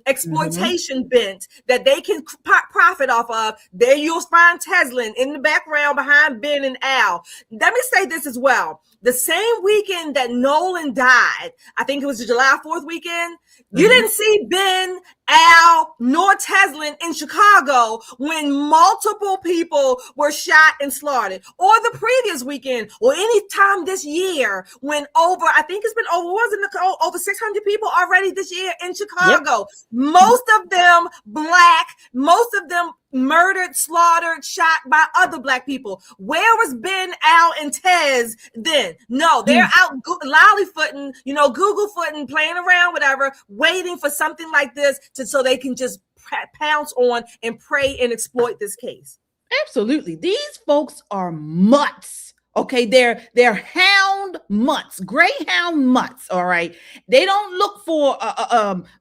exploitation bent that they can profit off of. There you'll find Teslin in the background behind Ben and Al. Let me say this as well. The same weekend that Nolan died, I think it was the July 4th weekend, you didn't see Ben, Al, nor Teslin in Chicago when multiple people were shot and slaughtered. Or the previous weekend, or any time this year when over 600 people already this year in Chicago. Yep. Most of them Black, most of them murdered, slaughtered, shot by other Black people. Where was Ben, Al, and Tez then? No, they're out lollyfooting, Google-footing, playing around, whatever, waiting for something like this so they can just pounce on and prey and exploit this case. Absolutely. These folks are mutts. Okay, they're hound mutts, greyhound mutts. All right, they don't look for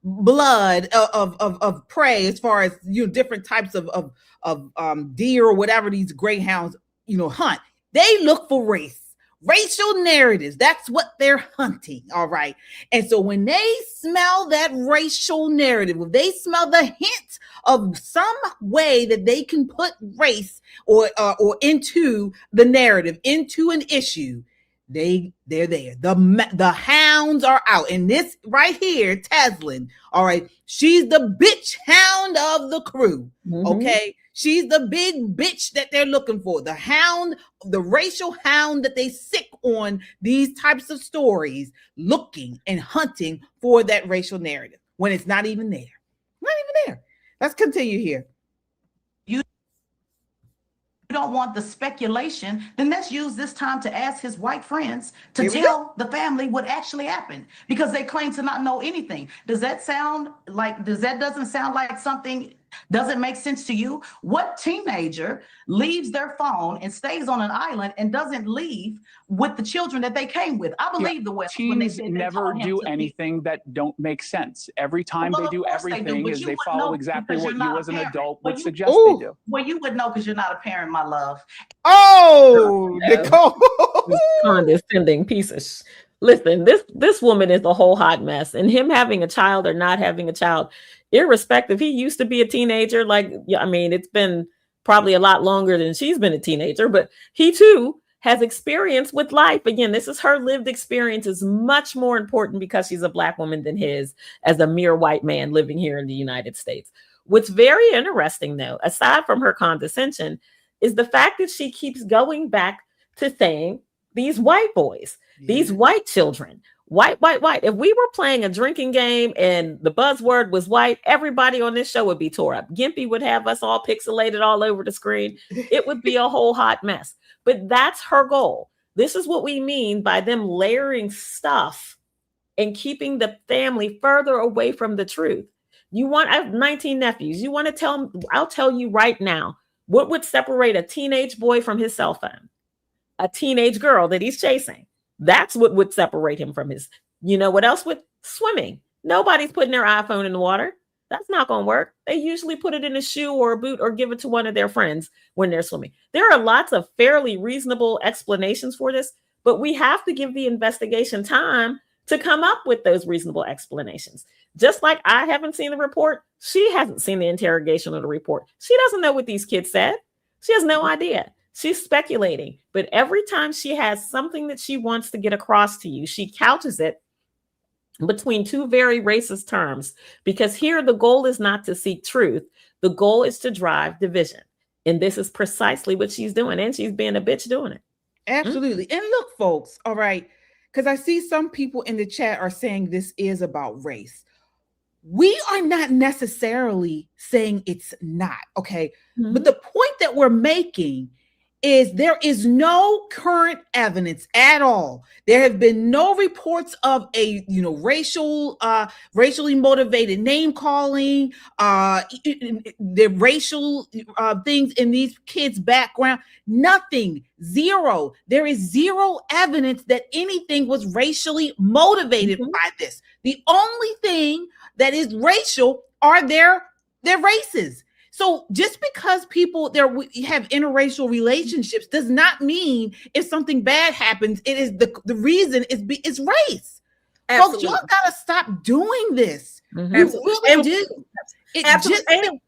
blood of prey as far as different types of deer or whatever these greyhounds hunt. They look for racial narratives. That's what they're hunting. All right, and so when they smell that racial narrative, if they smell the hint of some way that they can put race or into the narrative, into an issue, they're there. The hounds are out. And this right here, Teslin, all right, she's the bitch hound of the crew. Okay, she's the big bitch that they're looking for. The hound, the racial hound that they sick on these types of stories, looking and hunting for that racial narrative when it's not even there. Not even there. Let's continue here. You don't want the speculation, then let's use this time to ask his white friends to tell the family what actually happened, because they claim to not know anything. Doesn't sound like something doesn't make sense to you? What teenager leaves their phone and stays on an island and doesn't leave with the children that they came with? I believe the West when they said never do anything that don't make sense. Every time they do everything is they follow exactly what you as an adult would suggest they do. Well, you would know because you're not a parent, my love. Oh, Nicole. Condescending piece of listen, this woman is a whole hot mess, and him having a child or not having a child, irrespective, he used to be a teenager. It's been probably a lot longer than she's been a teenager, but he too has experience with life. Again, this is her lived experience is much more important because she's a Black woman than his as a mere white man living here in the United States. What's very interesting, though, aside from her condescension, is the fact that she keeps going back to saying these white boys, these white children, white. If we were playing a drinking game and the buzzword was white, everybody on this show would be tore up. Gimpy would have us all pixelated all over the screen. It would be a whole hot mess. But that's her goal. This is what we mean by them layering stuff and keeping the family further away from the truth. I have 19 nephews. You want to tell them? I'll tell you right now, what would separate a teenage boy from his cell phone? A teenage girl that he's chasing. That's what would separate him from his, what else would? Swimming. Nobody's putting their iPhone in the water. That's not going to work. They usually put it in a shoe or a boot or give it to one of their friends when they're swimming. There are lots of fairly reasonable explanations for this, but we have to give the investigation time to come up with those reasonable explanations. Just like I haven't seen the report, she hasn't seen the interrogation of the report. She doesn't know what these kids said. She has no idea. She's speculating, but every time she has something that she wants to get across to you, she couches it between two very racist terms, because here the goal is not to seek truth. The goal is to drive division. And this is precisely what she's doing. And she's being a bitch doing it. Absolutely. And look, folks, all right, because I see some people in the chat are saying this is about race. we are not necessarily saying it's not, okay? Mhm. But the point that we're making is there is no current evidence at all. There have been no reports of a racially motivated name calling, the racial things in these kids' background. Nothing, zero. There is zero evidence that anything was racially motivated by this. The only thing that is racial are their races. So just because people have interracial relationships does not mean if something bad happens, it is the reason is race. Absolutely. Folks, y'all gotta stop doing this. Mhm. You Absolutely. really do. It Absolutely. just-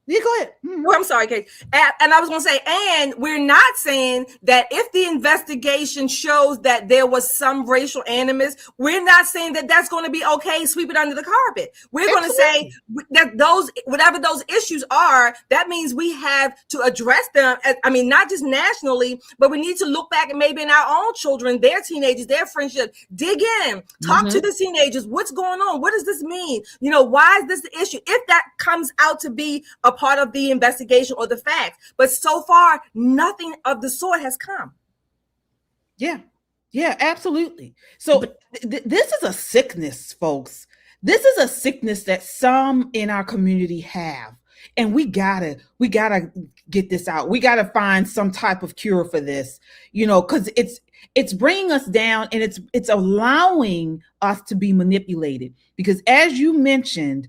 yeah, go ahead. Oh, I'm sorry, Kate. And I was going to say, and we're not saying that if the investigation shows that there was some racial animus, we're not saying that that's going to be okay, sweep it under the carpet. We're going to say that whatever those issues are, that means we have to address them. I mean, not just nationally, but we need to look back and maybe in our own children, their teenagers, their friendship, dig in, talk to the teenagers. What's going on? What does this mean? Why is this the issue? If that comes out to be a part of the investigation or the facts, but so far nothing of the sort has come. Yeah, absolutely. So this is a sickness, folks. This is a sickness that some in our community have, and we gotta get this out. We gotta find some type of cure for this, because it's bringing us down, and it's allowing us to be manipulated. Because as you mentioned,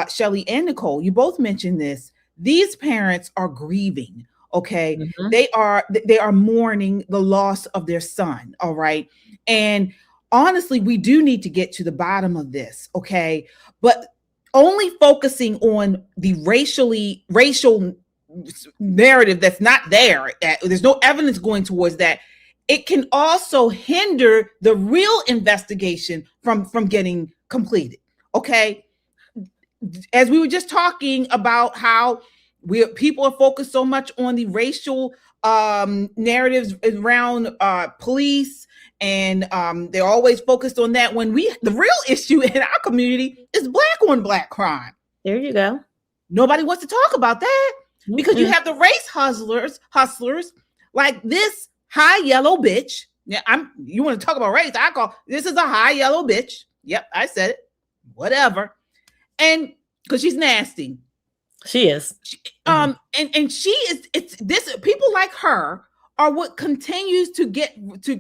Shelley and Nicole, you both mentioned this. These parents are grieving. Okay. Mhm. They are mourning the loss of their son. All right. And honestly, we do need to get to the bottom of this. Okay. But only focusing on the racial narrative that's not there. There's no evidence going towards that. It can also hinder the real investigation from getting completed. Okay. As we were just talking about how people are focused so much on the racial narratives around police, and they're always focused on that, when the real issue in our community is black on black crime. There you go. Nobody wants to talk about that because you have the race hustlers like this high yellow bitch. Yeah, you want to talk about race? I call this is a high yellow bitch. Yep, I said it. Whatever. And because she's nasty. She is. And she is, it's this, people like her are what continues to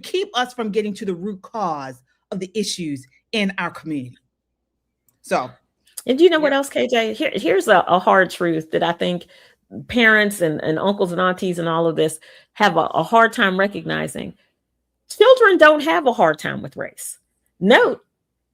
keep us from getting to the root cause of the issues in our community. So, and you know what else, KJ? Here's a hard truth that I think parents and uncles and aunties and all of this have a hard time recognizing. Children don't have a hard time with race. Note,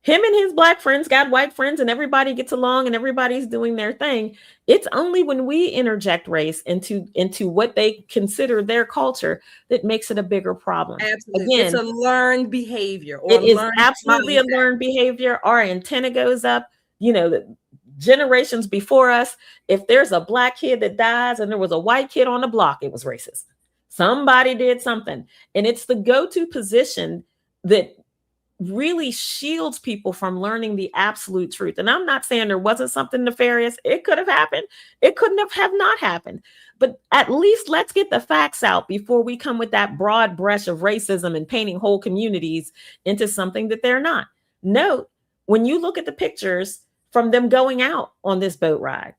him and his black friends got white friends and everybody gets along and everybody's doing their thing. It's only when we interject race into what they consider their culture that makes it a bigger problem. Absolutely. Again, it's a learned behavior. It is absolutely a learned behavior. Our antenna goes up. The generations before us, if there's a black kid that dies and there was a white kid on the block, it was racist. Somebody did something. And it's the go-to position that really shields people from learning the absolute truth. And I'm not saying there wasn't something nefarious. It could have happened. It couldn't have not happened. But at least let's get the facts out before we come with that broad brush of racism and painting whole communities into something that they're not. Note, when you look at the pictures from them going out on this boat ride,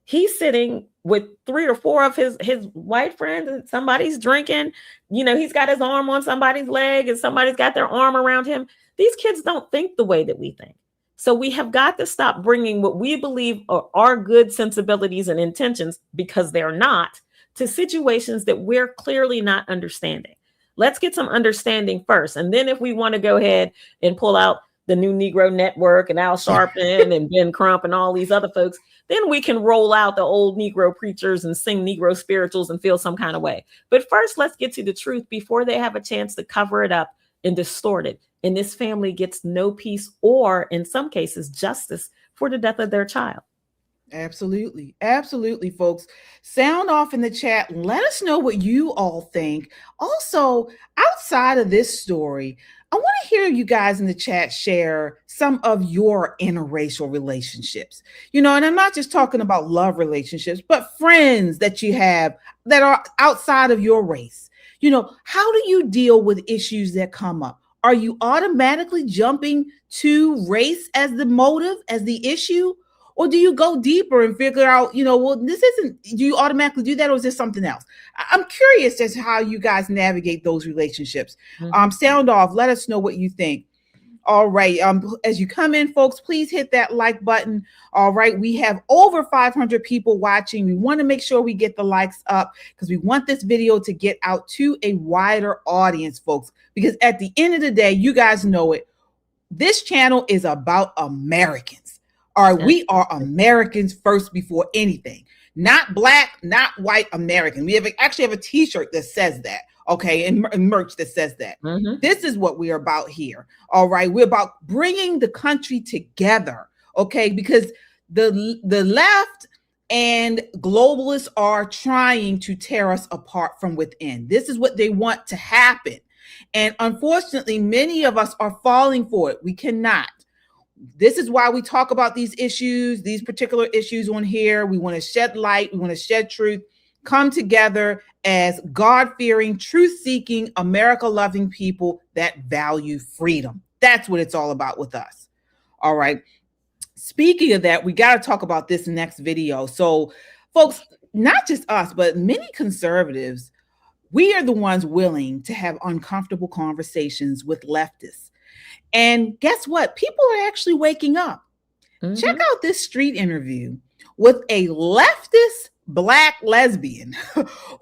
he's sitting with 3 or 4 of his white friends and somebody's drinking. He's got his arm on somebody's leg and somebody's got their arm around him. These kids don't think the way that we think. So we have got to stop bringing what we believe are our good sensibilities and intentions, because they're not, to situations that we're clearly not understanding. Let's get some understanding first. And then if we want to go ahead and pull out the New Negro Network and Al Sharpton and Ben Crump and all these other folks, then we can roll out the old Negro preachers and sing Negro spirituals and feel some kind of way. But first, let's get to the truth before they have a chance to cover it up and distort it. And this family gets no peace or, in some cases, justice for the death of their child. Absolutely. Absolutely, folks. Sound off in the chat. Let us know what you all think. Also, outside of this story, I want to hear you guys in the chat share some of your interracial relationships. And I'm not just talking about love relationships, but friends that you have that are outside of your race. How do you deal with issues that come up? Are you automatically jumping to race as the motive, as the issue? Or do you go deeper and figure out, well, do you automatically do that, or is this something else? I'm curious as to how you guys navigate those relationships. Sound off. Let us know what you think. All right. As you come in, folks, please hit that like button. All right. We have over 500 people watching. We want to make sure we get the likes up because we want this video to get out to a wider audience, folks, because at the end of the day, you guys know it. This channel is about Americans. All right, we are Americans first before anything. Not black, not white American. We actually have a t-shirt that says that, okay, and merch that says that. This is what we're about here, all right? We're about bringing the country together, okay? Because the left and globalists are trying to tear us apart from within. This is what they want to happen. And unfortunately, many of us are falling for it. We cannot. This is why we talk about these issues, these particular issues on here. We want to shed light. We want to shed truth, come together as God-fearing, truth-seeking, America-loving people that value freedom. That's what it's all about with us. All right. Speaking of that, we got to talk about this next video. So, folks, not just us, but many conservatives, we are the ones willing to have uncomfortable conversations with leftists. And guess what? People are actually waking up. Check out this street interview with a leftist Black lesbian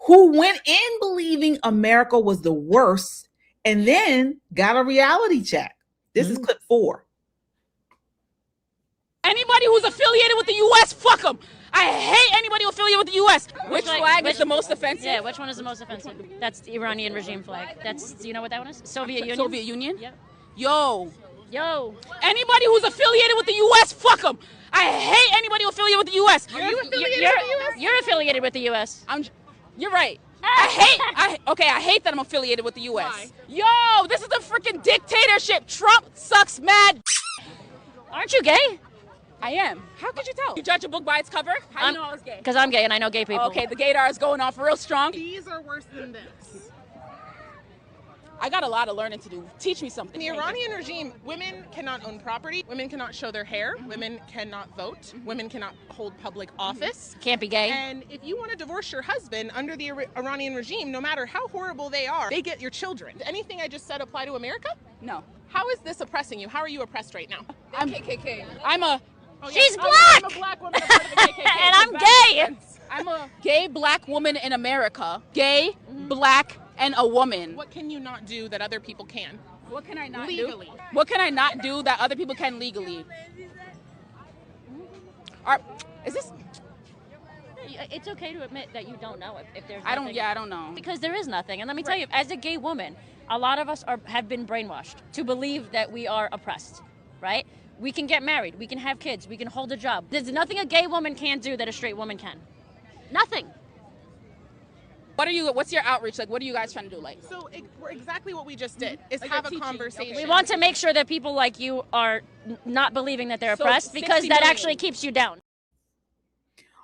who went in believing America was the worst and then got a reality check. This is clip 4. Anybody who's affiliated with the U.S., fuck them. I hate anybody affiliated with the U.S. Which flag is the most offensive? Yeah, which one is the most offensive? That's the Iranian regime flag. Do you know what that one is? Soviet Union? Soviet Union? Yep. Yo. Anybody who's affiliated with the U.S., fuck them. I hate anybody affiliated with the U.S. Are you affiliated with the U.S.? You're affiliated with the U.S. You're right. I hate that I'm affiliated with the U.S. Why? Yo, this is a freaking dictatorship. Trump sucks mad. Aren't you gay? I am. How could you tell? You judge a book by its cover? How do you know I was gay? Because I'm gay and I know gay people. Okay, the gaydar is going off real strong. These are worse than this. I got a lot of learning to do. Teach me something. In the Iranian regime, women cannot own property, women cannot show their hair, women cannot vote, women cannot hold public office. Can't be gay. And if you want to divorce your husband under the Iranian regime, no matter how horrible they are, they get your children. Does anything I just said apply to America? No. How is this oppressing you? How are you oppressed right now? I'm KKK. I'm a... Oh, She's yes. black! I'm a black woman, a part of the KKK. And I'm gay! I'm a gay black woman in America. Gay, black, and a woman. What can you not do that other people can? What can I not legally do? What can I not do that other people can legally? Is this... It's okay to admit that you don't know if there's nothing. I don't know. Because there is nothing. And let me tell you, as a gay woman, a lot of us have been brainwashed to believe that we are oppressed, right? We can get married, we can have kids, we can hold a job. There's nothing a gay woman can do that a straight woman can. Nothing. What's your outreach like? What are you guys trying to do like? So exactly what we just did is have a conversation. We want to make sure that people like you are not believing that they're oppressed, because that actually keeps you down.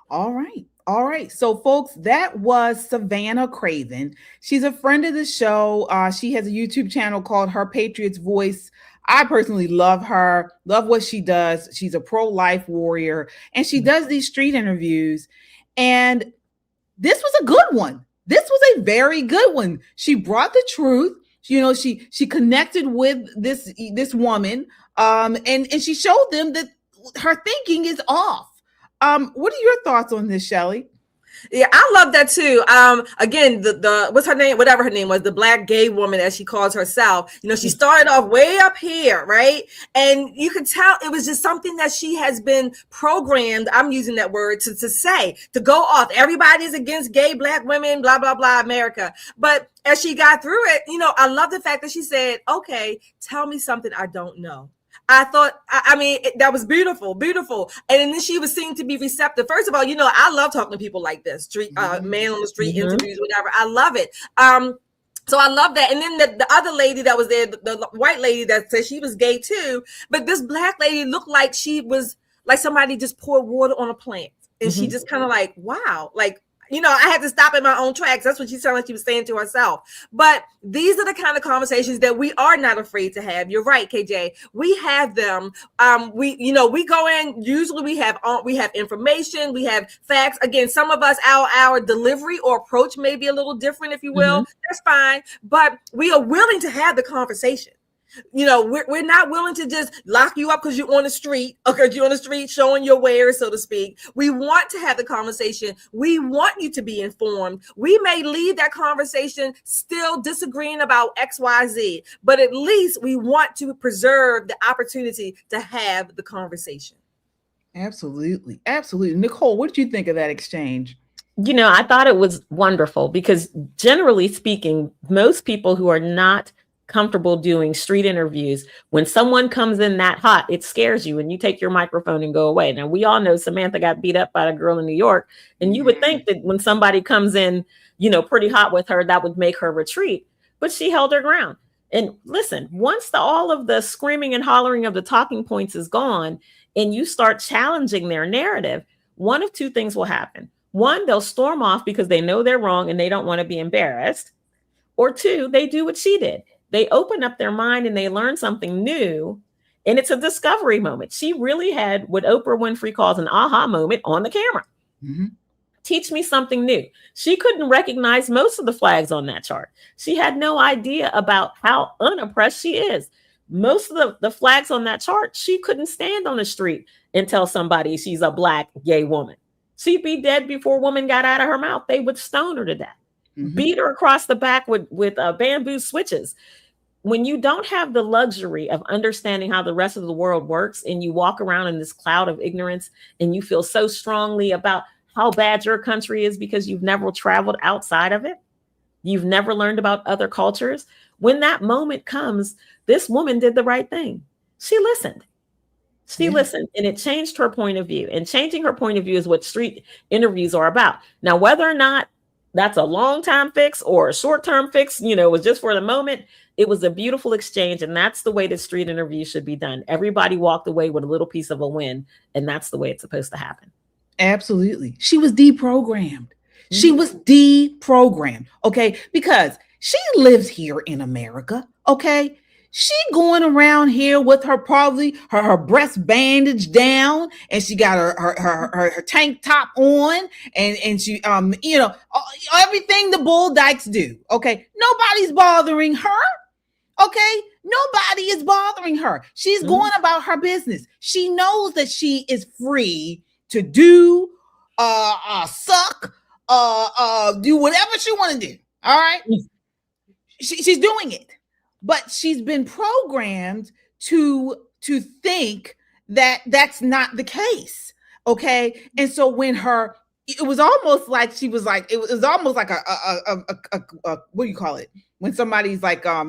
All right. All right. So, folks, that was Savannah Craven. She's a friend of the show. She has a YouTube channel called Her Patriot's Voice. I personally love her, love what she does. She's a pro-life warrior, and she does these street interviews. And this was a good one. This was a very good one. She brought the truth. You know, she connected with this woman, and she showed them that her thinking is off. What are your thoughts on this, Shelly? Yeah, I love that too. Again, the what's her name? Whatever her name was, the black gay woman, as she calls herself. You know, she started off way up here, right? And you could tell it was just something that she has been programmed. I'm using that word to say, to go off. Everybody's against gay black women, blah blah blah, America. But as she got through it, you know, I love the fact that she said, "Okay, tell me something I don't know." I thought, I mean, that was beautiful, beautiful. And then she was seen to be receptive. First of all, you know, I love talking to people like this, street, man on the street interviews, whatever. I love it. So I love that. And then the other lady that was there, the white lady that said she was gay too, but this black lady looked like she was like somebody just poured water on a plant. And she just kind of like, wow, like, you know, I had to stop in my own tracks. That's what she sounded like she was saying to herself. But these are the kind of conversations that we are not afraid to have. You're right, KJ. We have them. We go in. Usually, we have information. We have facts. Again, some of us, our delivery or approach may be a little different, if you will. That's fine. But we are willing to have the conversation. You know, we're not willing to just lock you up because you're on the street, or because you're on the street showing your wares, so to speak. We want to have the conversation. We want you to be informed. We may leave that conversation still disagreeing about X, Y, Z, but at least we want to preserve the opportunity to have the conversation. Absolutely. Absolutely. Nicole, what did you think of that exchange? You know, I thought it was wonderful because generally speaking, most people who are not comfortable doing street interviews, when someone comes in that hot, it scares you and you take your microphone and go away. Now, we all know Samantha got beat up by a girl in New York, and you would think that when somebody comes in, you know, pretty hot with her, that would make her retreat, but she held her ground. And listen, once all of the screaming and hollering of the talking points is gone and you start challenging their narrative, one of two things will happen. One, they'll storm off because they know they're wrong and they don't want to be embarrassed. Or two, they do what she did. They open up their mind and they learn something new. And it's a discovery moment. She really had what Oprah Winfrey calls an aha moment on the camera. Teach me something new. She couldn't recognize most of the flags on that chart. She had no idea about how unoppressed she is. Most of the flags on that chart, she couldn't stand on the street and tell somebody she's a Black gay woman. She'd be dead before a woman got out of her mouth. They would stone her to death. Beat her across the back with bamboo switches. When you don't have the luxury of understanding how the rest of the world works and you walk around in this cloud of ignorance and you feel so strongly about how bad your country is because you've never traveled outside of it, you've never learned about other cultures. When that moment comes, this woman did the right thing. She listened. She listened, and it changed her point of view. And changing her point of view is what street interviews are about. Now, whether or not that's a long-time fix or a short-term fix, you know, it was just for the moment. It was a beautiful exchange, and that's the way the street interview should be done. Everybody walked away with a little piece of a win, and that's the way it's supposed to happen. Absolutely. She was deprogrammed. She was deprogrammed, okay? Because she lives here in America, okay? She going around here with her probably her breast bandaged down, and she got her tank top on, and she you know, everything the Bull Dykes do. Okay, nobody's bothering her. Okay, nobody is bothering her. She's going about her business. She knows that she is free to do suck do whatever she want to do. All right, she's doing it. But she's been programmed to think that that's not the case. Okay. And so when it was almost like she was like, it was almost like a what do you call it? When somebody's like a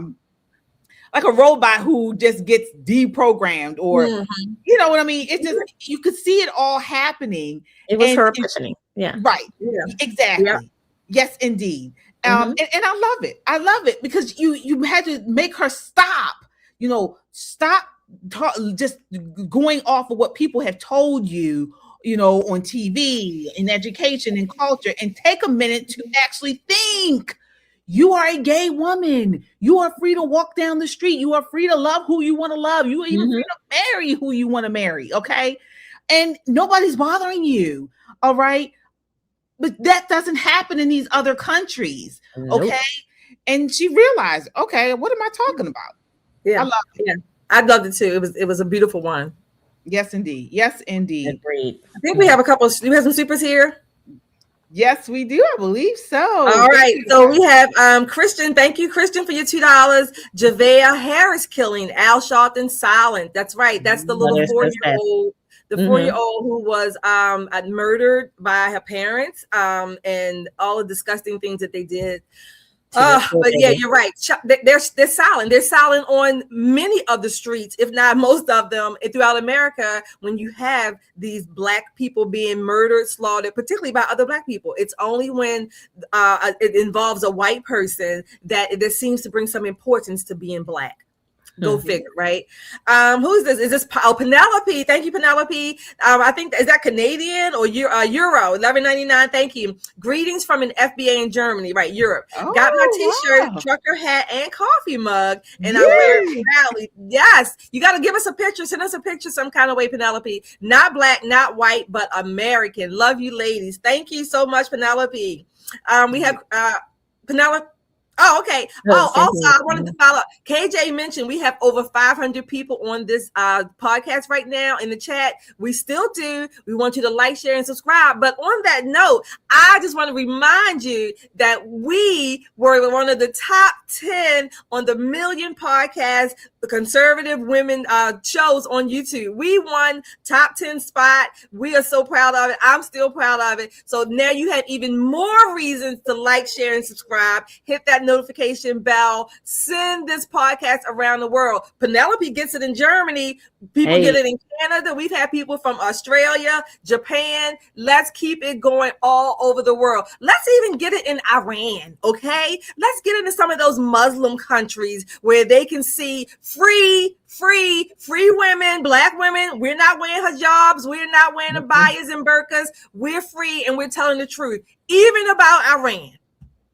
robot who just gets deprogrammed, or you know what I mean? It's just, you could see it all happening. It was her epiphany. Yeah. Right. Yeah. Exactly. Yeah. Yes, indeed. And I love it. I love it because you had to make her stop, just going off of what people have told you, on TV, in education and culture, and take a minute to actually think. You are a gay woman. You are free to walk down the street. You are free to love who you want to love. You are even free to marry who you want to marry. Okay. And nobody's bothering you. All right. But that doesn't happen in these other countries. Nope. Okay. And she realized, okay, what am I talking about? Yeah. I love it. Yeah. I loved it too. It was a beautiful one. Yes, indeed. Yes, indeed. Agreed. I think we have we have some supers here. Yes, we do. I believe so. All right. So we have Christian. Thank you, Christian, for your $2. Javea Harris killing. Al Sharpton silent. That's right. That's the little 4-year-old. The 4-year-old who was murdered by her parents, and all the disgusting things that they did. But yeah, you're right. They're silent. They're silent on many of the streets, if not most of them, throughout America. When you have these Black people being murdered, slaughtered, particularly by other Black people, it's only when it involves a white person that there seems to bring some importance to being Black. Go figure, right? Who's this? Is this Penelope? Thank you, Penelope. I think, is that Canadian or Euro? $11.99. Thank you. Greetings from an FBA in Germany, right? Europe. Got my T-shirt, trucker hat, and coffee mug, and I wear it proudly. Yes, you got to give us a picture. Send us a picture some kind of way, Penelope. Not Black, not white, but American. Love you, ladies. Thank you so much, Penelope. We have Penelope. Oh, okay. Oh, also, I wanted to follow up. KJ mentioned we have over 500 people on this podcast right now in the chat. We still do. We want you to like, share, and subscribe. But on that note, I just want to remind you that we were one of the top 10 on the Million Podcast, the conservative women shows on YouTube. We won top 10 spot. We are so proud of it. I'm still proud of it. So now you have even more reasons to like, share, and subscribe. Hit that notification bell. Send this podcast around the world. Penelope gets it in Germany. People get it in Canada. We've had people from Australia, Japan. Let's keep it going all over the world. Let's even get it in Iran, okay? Let's get into some of those Muslim countries where they can see free women, Black women. We're not wearing hijabs. We're not wearing abayas and burqas. We're free and we're telling the truth, even about Iran.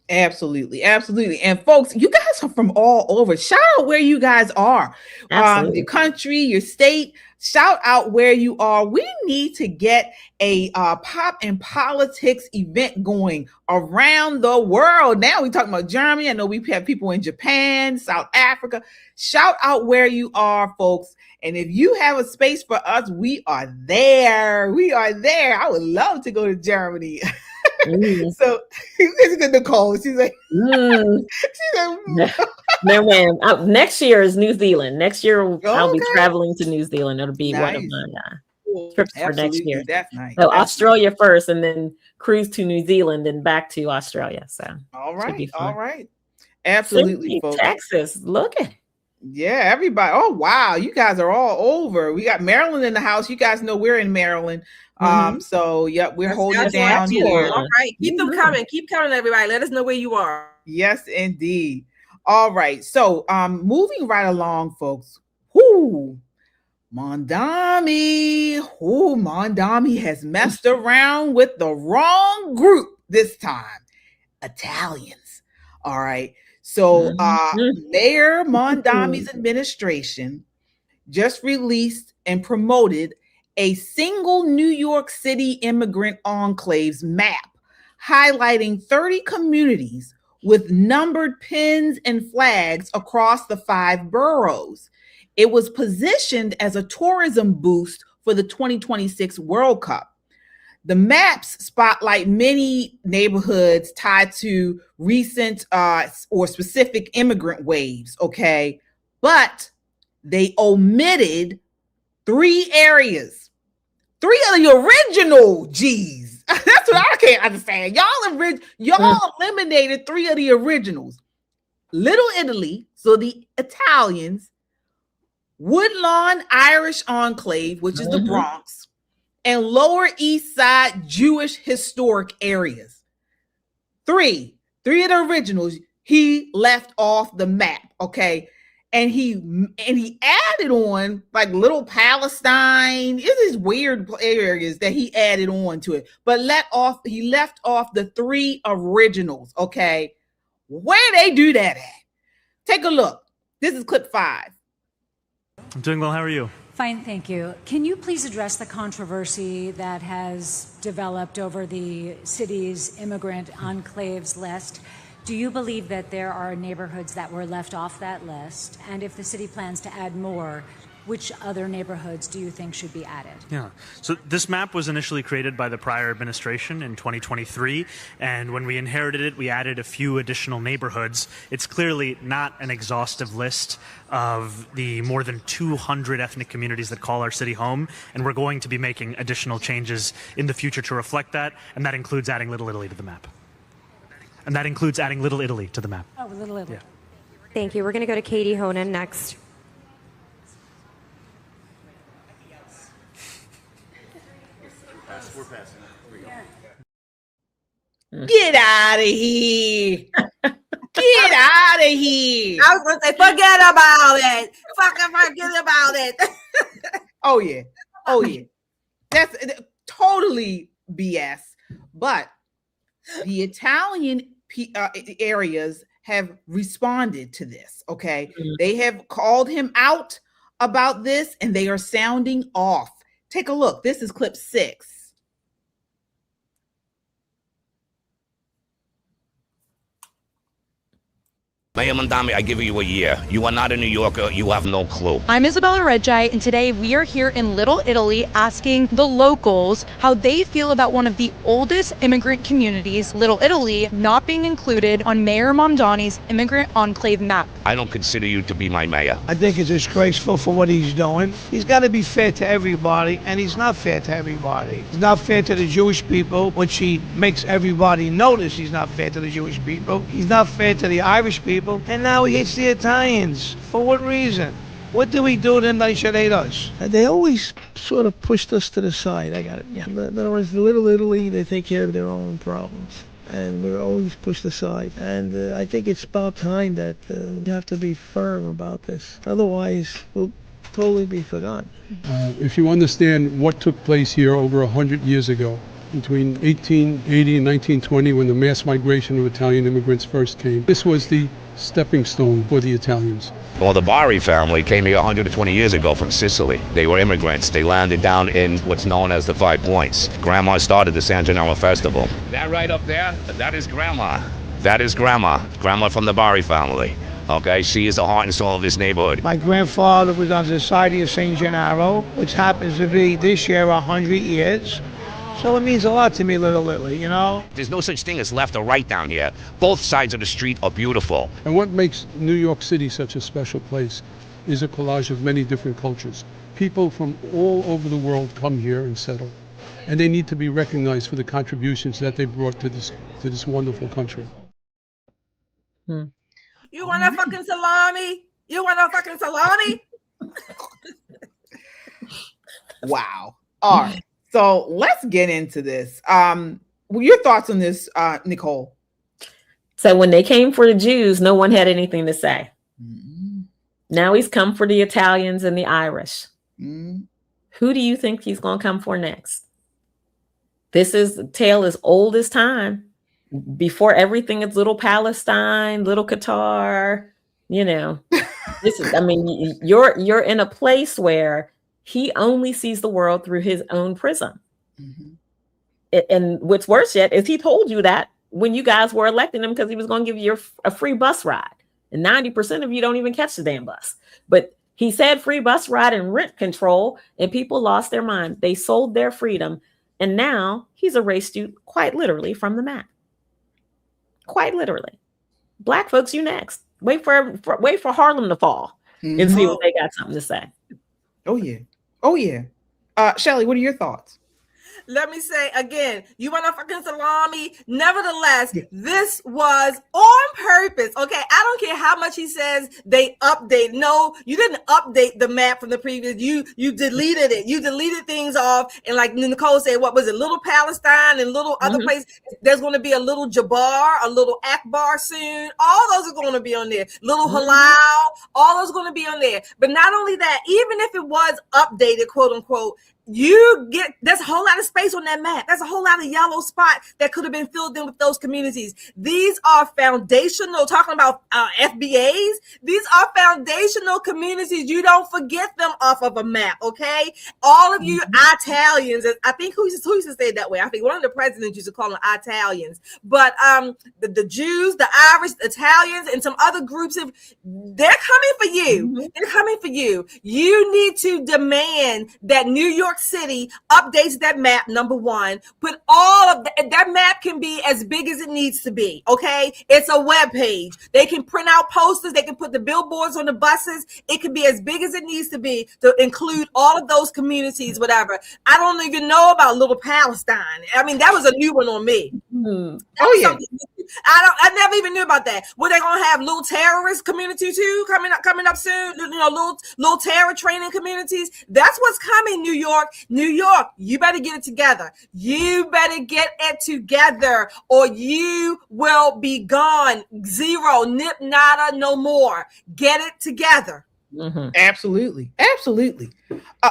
Absolutely. And folks, you guys are from all over. Shout out where you guys are. Your country, your state. Shout out where you are. We need to get a pop and politics event going around the world. Now we're talking about Germany. I know we have people in Japan, South Africa. Shout out where you are, folks. And if you have a space for us, we are there. I would love to go to Germany. So this is Nicole. She's like, no, next year is New Zealand. Next year I'll be traveling to New Zealand. It'll be one of my trips for next year. That's nice. So Australia first, and then cruise to New Zealand and back to Australia. So all right, absolutely, folks. Texas, look at. Yeah, everybody. Oh wow, you guys are all over. We got Maryland in the house. You guys know we're in Maryland. So yep, we're holding it down here. All right, keep them coming. Keep coming, everybody. Let us know where you are. Yes, indeed. All right. So moving right along, folks. Mondami has messed around with the wrong group this time. Italians. All right. So Mayor Mondami's administration just released and promoted a single New York City immigrant enclaves map highlighting 30 communities with numbered pins and flags across the 5 boroughs. It was positioned as a tourism boost for the 2026 World Cup. The maps spotlight many neighborhoods tied to recent or specific immigrant waves, okay? But they omitted 3 areas. 3 of the original G's. That's what I can't understand. Y'all eliminated 3 of the originals. Little Italy, so the Italians, Woodlawn Irish Enclave, which is the Bronx, and Lower East Side Jewish historic areas. 3 of the originals he left off the map, okay? And he added on like Little Palestine. It's these weird areas that he added on to it, but he left off the 3 originals. Okay, where they do that at? Take a look. This is clip 5. I'm doing well. How are you? Fine, thank you. Can you please address the controversy that has developed over the city's immigrant enclaves list? Do you believe that there are neighborhoods that were left off that list? And if the city plans to add more, which other neighborhoods do you think should be added? Yeah. So this map was initially created by the prior administration in 2023. And when we inherited it, we added a few additional neighborhoods. It's clearly not an exhaustive list of the more than 200 ethnic communities that call our city home. And we're going to be making additional changes in the future to reflect that. And that includes adding Little Italy to the map. And that includes adding Little Italy to the map. Oh, Little Italy. Yeah. Thank you. We're going to go to Katie Honan next. We're passing. Get out of here. Get out of here. I was going to say, forget about it. Fucking forget about it. Oh, yeah. Oh, yeah. That's totally BS. But the Italian areas have responded to this, okay? They have called him out about this, and they are sounding off. Take a look. This is clip 6. Mayor Mondami, I give you a year. You are not a New Yorker. You have no clue. I'm Isabella Reggi, and today we are here in Little Italy asking the locals how they feel about one of the oldest immigrant communities, Little Italy, not being included on Mayor Mamdani's immigrant enclave map. I don't consider you to be my mayor. I think it's disgraceful for what he's doing. He's got to be fair to everybody, and he's not fair to everybody. He's not fair to the Jewish people, which he makes everybody notice he's not fair to the Jewish people. He's not fair to the Irish people. And now he hates the Italians. For what reason? What do we do to them that he should hate us? And they always sort of pushed us to the side. I got it. Yeah. In other words, Little Italy, they take care of their own problems. And we're always pushed aside. And I think it's about time that you have to be firm about this. Otherwise, we'll totally be forgotten. If you understand what took place here over 100 years ago, between 1880 and 1920, when the mass migration of Italian immigrants first came, this was the stepping stone for the Italians. Well, the Bari family came here 120 years ago from Sicily. They were immigrants. They landed down in what's known as the 5 Points. Grandma started the San Gennaro Festival. That right up there, that is Grandma. That is Grandma. Grandma from the Bari family. Okay, she is the heart and soul of this neighborhood. My grandfather was on the Society of St. Gennaro, which happens to be this year 100 years. So it means a lot to me, Little Italy, you know? There's no such thing as left or right down here. Both sides of the street are beautiful. And what makes New York City such a special place is a collage of many different cultures. People from all over the world come here and settle. And they need to be recognized for the contributions that they brought to this wonderful country. You want a fucking salami? You want a fucking salami? Wow. All right. So let's get into this. Your thoughts on this, Nicole? So when they came for the Jews, no one had anything to say. Now he's come for the Italians and the Irish. Who do you think he's going to come for next? This is tale as old as time. Before everything, it's little Palestine, little Qatar. You know, this is. I mean, you're in a place where he only sees the world through his own prism. And what's worse yet is he told you that when you guys were electing him because he was going to give you a free bus ride. And 90% of you don't even catch the damn bus. But he said free bus ride and rent control, and people lost their mind. They sold their freedom. And now he's erased you quite literally from the map. Quite literally. Black folks, you next. Wait for Harlem to fall and see what they got something to say. Oh, yeah. Oh, yeah. Shelly, what are your thoughts? Let me say again, you want a fucking salami? Nevertheless, this was on purpose. Okay, I don't care how much he says they update. No, you didn't update the map from the previous. You deleted it. You deleted things off. And like Nicole said, what was it? Little Palestine and little other places. There's going to be a little Jabbar, a little Akbar soon. All those are going to be on there. Little Halal. All those are going to be on there. But not only that, even if it was updated, quote unquote, there's a whole lot of space on that map. There's a whole lot of yellow spot that could have been filled in with those communities. These are foundational, talking about FBAs. These are foundational communities. You don't forget them off of a map, okay? All of you Italians, I think who used to say it that way? I think one of the presidents used to call them Italians. But the Jews, the Irish, the Italians, and some other groups, they're coming for you. They're coming for you. You need to demand that New York York City updates that map, number one, put all of that map can be as big as it needs to be, okay? It's a web page. They can print out posters. They can put the billboards on the buses. It can be as big as it needs to be to include all of those communities, whatever. I don't even know about Little Palestine. I mean, that was a new one on me. Oh, yeah. I never even knew about that. Were they gonna have little terrorist community too coming up soon? You know, little terror training communities. That's what's coming. New York, you better get it together. You better get it together, or you will be gone. Zero, nip, nada, no more. Get it together. Absolutely.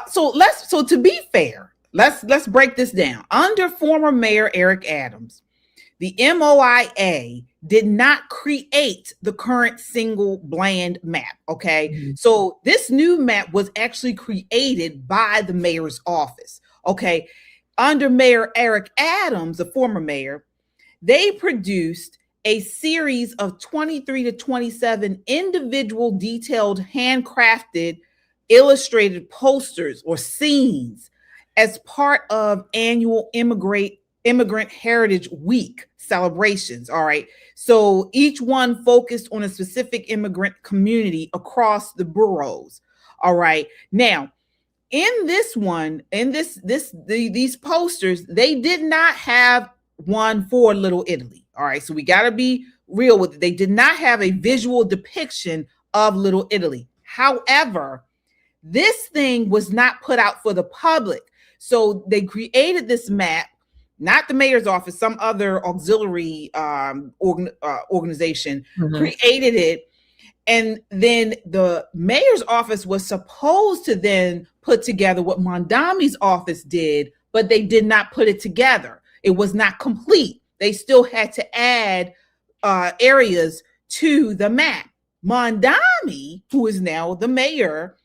So to be fair, let's break this down. Under former Mayor Eric Adams, the MOIA did not create the current single bland map, okay? So this new map was actually created by the mayor's office, okay? Under Mayor Eric Adams, the former mayor, they produced a series of 23 to 27 individual detailed handcrafted illustrated posters or scenes as part of annual Immigrant Heritage Week celebrations. All right. So each one focused on a specific immigrant community across the boroughs. All right. Now, in this one, these posters, they did not have one for Little Italy. All right. So we got to be real with it. They did not have a visual depiction of Little Italy. However, this thing was not put out for the public. So they created this map, not the mayor's office, some other auxiliary organization created it. And then the mayor's office was supposed to then put together what Mondami's office did, but they did not put it together. It was not complete. They still had to add areas to the map. Mondami, who is now the mayor,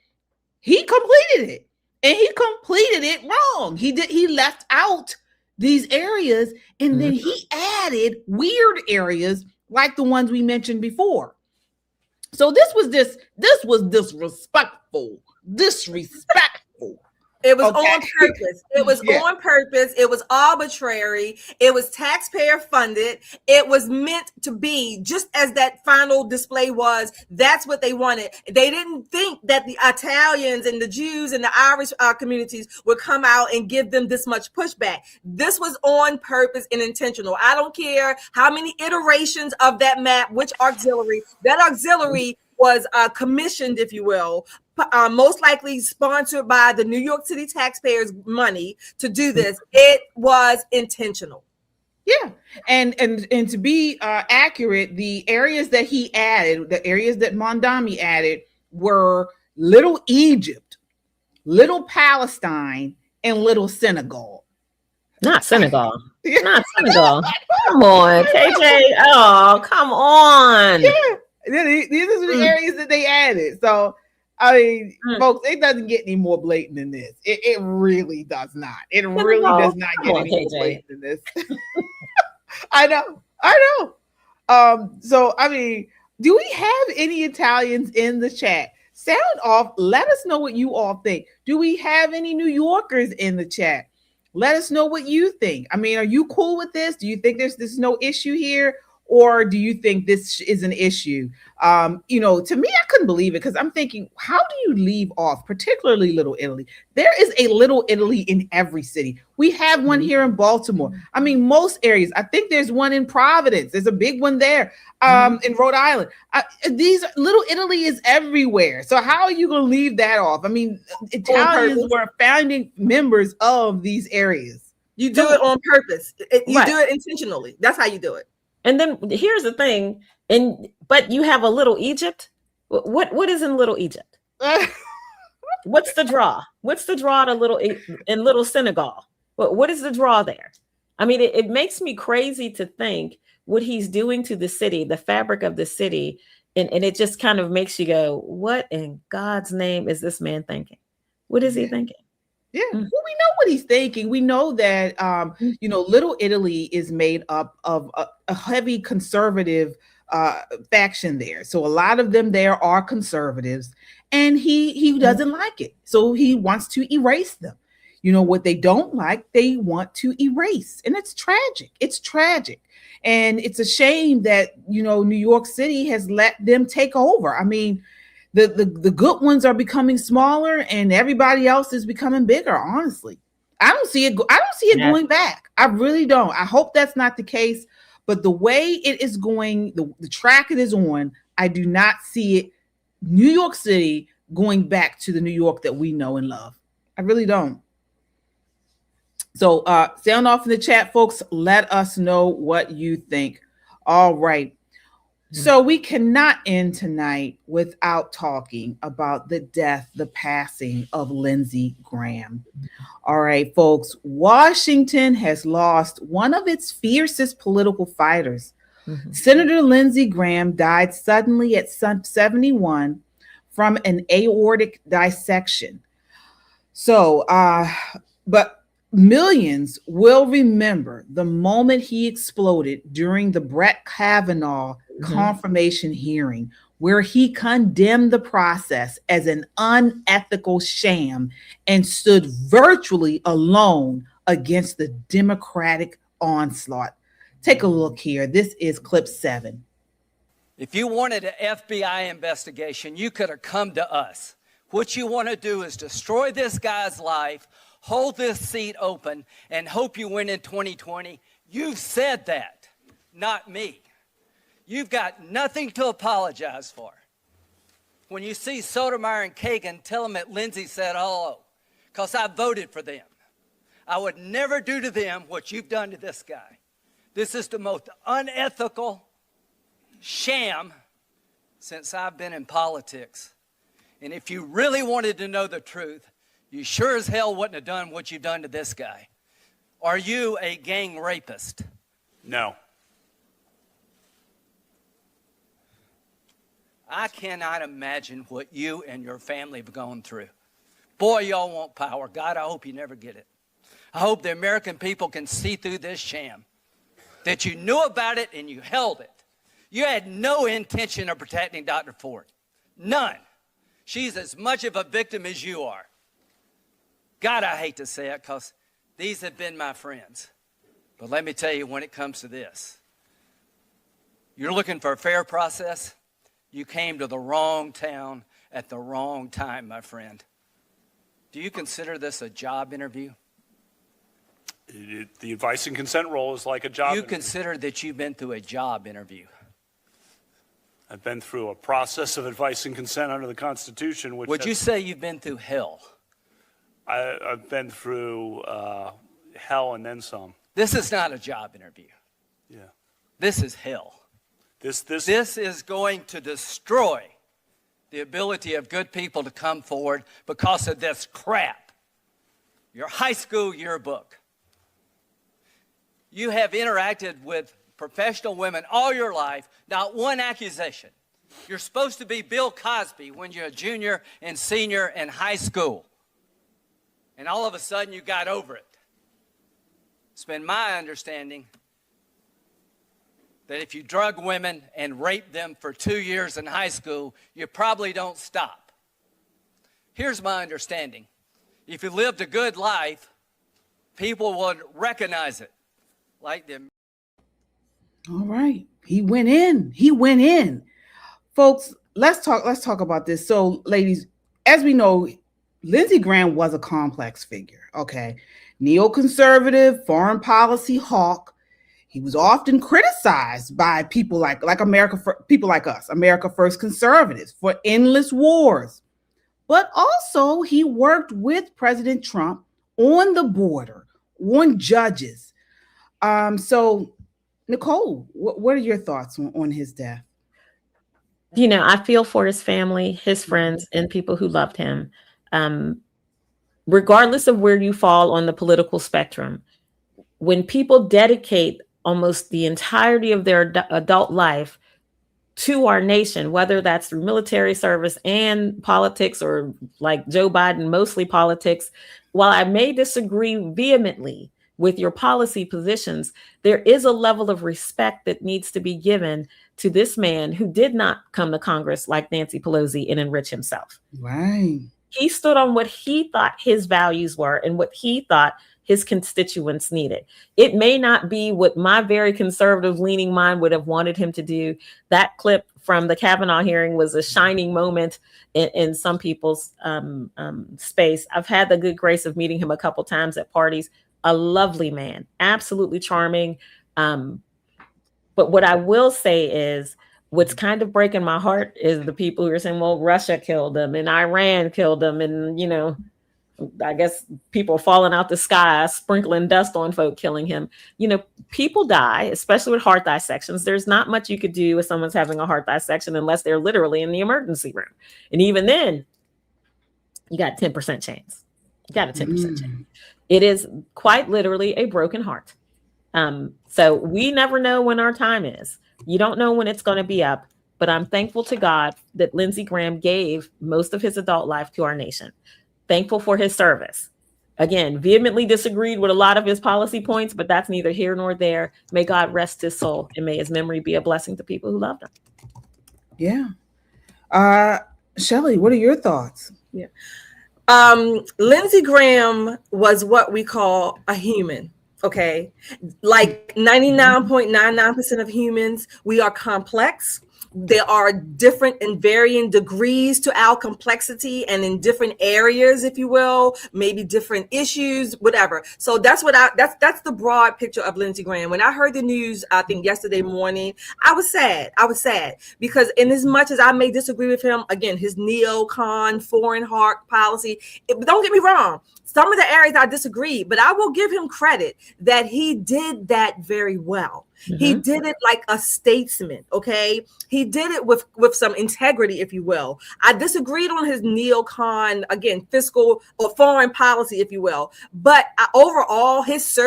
he completed it, and he completed it wrong. He left out these areas, and then he added weird areas like the ones we mentioned before. So this was disrespectful. It was on purpose. It was on purpose. It was arbitrary. It was taxpayer funded. It was meant to be just as that final display was. That's what they wanted. They didn't think that the Italians and the Jews and the Irish communities would come out and give them this much pushback. This was on purpose and intentional. I don't care how many iterations of that map, which auxiliary, that auxiliary was commissioned, if you will, most likely sponsored by the New York City taxpayers' money to do this. It was intentional. Yeah, and to be accurate, the areas that he added, the areas that Mondami added, were Little Egypt, Little Palestine, and Little Senegal. Not Senegal. Not Senegal. Come on, KJ. Oh, come on. Yeah. These are the areas that they added. So, I mean, folks, it doesn't get any more blatant than this. It really does not. It really does not get any more blatant than this. I know. So, I mean, do we have any Italians in the chat? Sound off. Let us know what you all think. Do we have any New Yorkers in the chat? Let us know what you think. I mean, are you cool with this? Do you think there's no issue here? Or do you think this is an issue? To me, I couldn't believe it because I'm thinking, how do you leave off, particularly Little Italy? There is a Little Italy in every city. We have one here in Baltimore. I mean, most areas. I think there's one in Providence. There's a big one there in Rhode Island. These Little Italy is everywhere. So how are you going to leave that off? I mean, Italians were founding members of these areas. You do it on purpose. You do it intentionally. That's how you do it. And then here's the thing, but you have a Little Egypt. What is in Little Egypt? What's the draw? What's the draw to Little Senegal? What is the draw there? I mean, it makes me crazy to think what he's doing to the city, the fabric of the city, and it just kind of makes you go, what in God's name is this man thinking? What is he thinking? Yeah, well, we know what he's thinking. We know that, Little Italy is made up of a heavy conservative faction there. So a lot of them there are conservatives, and he doesn't like it. So he wants to erase them. You know, what they don't like, they want to erase. And it's tragic. It's tragic. And it's a shame that, you know, New York City has let them take over. I mean, the good ones are becoming smaller and everybody else is becoming bigger, honestly. I don't see it going back. I really don't. I hope that's not the case. But the way it is going, the track it is on, I do not see it, New York City, going back to the New York that we know and love. I really don't. So sound off in the chat, folks. Let us know what you think. All right. So we cannot end tonight without talking about the death, the passing of Lindsey Graham. All right, folks. Washington has lost one of its fiercest political fighters. Senator Lindsey Graham died suddenly at 71 from an aortic dissection. So, but millions will remember the moment he exploded during the Brett Kavanaugh confirmation hearing, where he condemned the process as an unethical sham and stood virtually alone against the Democratic onslaught. Take a look here. This is clip 7. If you wanted an FBI investigation, you could have come to us. What you want to do is destroy this guy's life, hold this seat open, and hope you win in 2020. You've said that, not me. You've got nothing to apologize for. When you see Sotomayor and Kagan, tell them that Lindsey said hello, because I voted for them. I would never do to them what you've done to this guy. This is the most unethical sham since I've been in politics. And if you really wanted to know the truth, you sure as hell wouldn't have done what you've done to this guy. Are you a gang rapist? No. I cannot imagine what you and your family have gone through. Boy, y'all want power. God, I hope you never get it. I hope the American people can see through this sham, that you knew about it and you held it. You had no intention of protecting Dr. Ford. None. She's as much of a victim as you are. God, I hate to say it because these have been my friends. But let me tell you, when it comes to this, you're looking for a fair process. You came to the wrong town at the wrong time, my friend. Do you consider this a job interview? The advice and consent role is like a job interview. Consider that you've been through a job interview. I've been through a process of advice and consent under the Constitution. Would you say you've been through hell? I've been through hell and then some. This is not a job interview. Yeah. This is hell. This is going to destroy the ability of good people to come forward because of this crap. Your high school yearbook. You have interacted with professional women all your life, not one accusation. You're supposed to be Bill Cosby when you're a junior and senior in high school. And all of a sudden you got over it. It's been my understanding that if you drug women and rape them for 2 years in high school, you probably don't stop. Here's my understanding. If you lived a good life, people would recognize it. Like them. All right. He went in. He went in. Folks, let's talk about this. So, ladies, as we know, Lindsey Graham was a complex figure. Okay. Neoconservative, foreign policy hawk. He was often criticized by people like people like us, America First conservatives, for endless wars. But also he worked with President Trump on the border, on judges. So Nicole, what are your thoughts on his death? You know, I feel for his family, his friends, and people who loved him. Regardless of where you fall on the political spectrum, when people dedicate almost the entirety of their adult life to our nation, whether that's through military service and politics, or like Joe Biden, mostly politics, while I may disagree vehemently with your policy positions, there is a level of respect that needs to be given to this man who did not come to Congress like Nancy Pelosi and enrich himself. Right. He stood on what he thought his values were and what he thought his constituents needed. It may not be what my very conservative leaning mind would have wanted him to do. That clip from the Kavanaugh hearing was a shining moment in some people's space. I've had the good grace of meeting him a couple times at parties. A lovely man, absolutely charming. But what I will say is, what's kind of breaking my heart is the people who are saying, well, Russia killed him and Iran killed him. And, I guess people are falling out the sky, sprinkling dust on folk, killing him. People die, especially with heart dissections. There's not much you could do if someone's having a heart dissection unless they're literally in the emergency room. And even then, you got 10% chance. You got a 10% chance. It is quite literally a broken heart. So we never know when our time is. You don't know when it's going to be up. But I'm thankful to God that Lindsey Graham gave most of his adult life to our nation. Thankful for his service. Again, vehemently disagreed with a lot of his policy points, but that's neither here nor there. May God rest his soul and may his memory be a blessing to people who loved him. Yeah. Shelley, what are your thoughts? Yeah. Lindsey Graham was what we call a human. Okay. Like 99.99% of humans, we are complex. There are different and varying degrees to our complexity and in different areas, if you will, maybe different issues, whatever. So that's that's the broad picture of Lindsey Graham. When I heard the news, I think yesterday morning, I was sad. Because in as much as I may disagree with him, again, his neocon foreign heart policy, don't get me wrong. Some of the areas I disagree, but I will give him credit that he did that very well. He did it like a statesman, okay? He did it with some integrity, if you will. I disagreed on his neocon, again, fiscal or foreign policy, if you will. But overall, his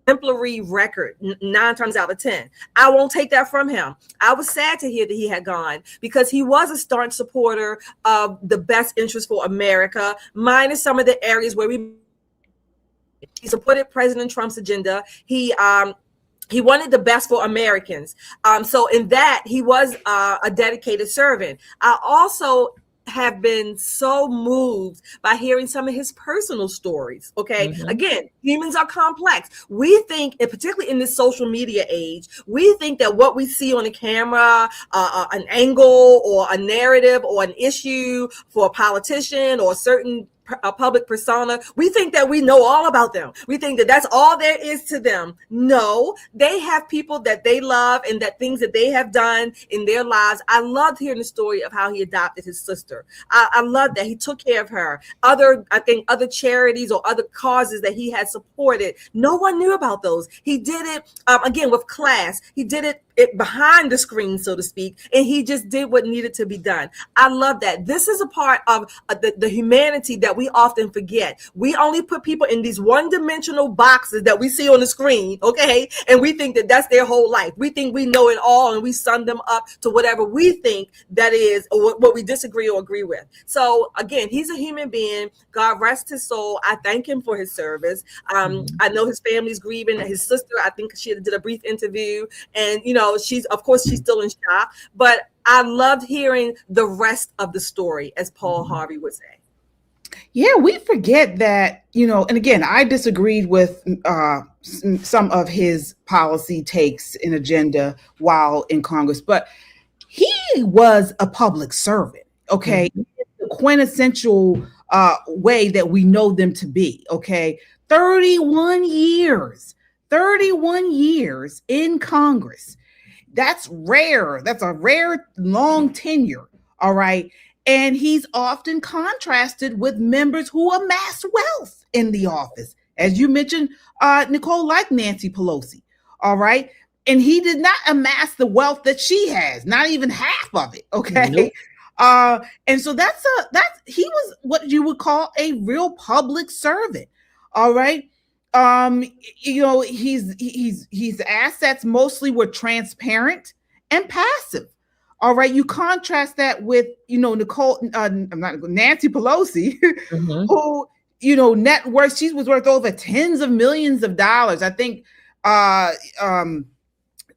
exemplary record, 9 times out of 10. I won't take that from him. I was sad to hear that he had gone because he was a staunch supporter of the best interest for America, minus some of the areas where he supported President Trump's agenda. He wanted the best for Americans. So in that, he was a dedicated servant. I also have been so moved by hearing some of his personal stories. Okay. Again, humans are complex. We think, and particularly in this social media age, we think that what we see on the camera, an angle or a narrative or an issue for a politician or a certain public persona, we think that we know all about them. We think that that's all there is to them. No, they have people that they love and that things that they have done in their lives. I loved hearing the story of how he adopted his sister. I love that he took care of her. Other charities or other causes that he had supported, no one knew about those. He did it again with class. He did it behind the screen, so to speak, and he just did what needed to be done. I love that. This is a part of the humanity that we often forget. We only put people in these one-dimensional boxes that we see on the screen, okay? And we think that that's their whole life. We think we know it all, and we sum them up to whatever we think that is, or what we disagree or agree with. So again, he's a human being. God rest his soul. I thank him for his service. I know his family's grieving. His sister, I think she did a brief interview, and she's still in shock, but I loved hearing the rest of the story, as Paul Harvey would say. Yeah, we forget that, and again, I disagreed with some of his policy takes and agenda while in Congress, but he was a public servant, okay? The quintessential way that we know them to be, okay? 31 years in Congress. That's rare. That's a rare long tenure. All right. And he's often contrasted with members who amass wealth in the office. As you mentioned, Nicole, like Nancy Pelosi. All right. And he did not amass the wealth that she has, not even half of it. Okay. Nope. And so he was what you would call a real public servant. All right. His assets mostly were transparent and passive. All right. You contrast that with, Nancy Pelosi, who, net worth, she was worth over tens of millions of dollars. I think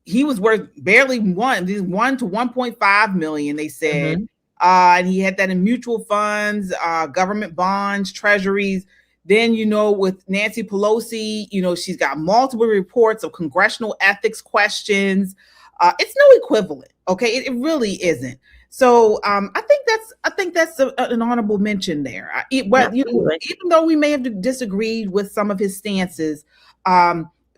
he was worth barely 1 to 1.5 million, they said. And he had that in mutual funds, government bonds, treasuries. Then, with Nancy Pelosi, she's got multiple reports of congressional ethics questions. It's no equivalent. Okay. It really isn't. So I think that's an honorable mention there. Even though we may have disagreed with some of his stances,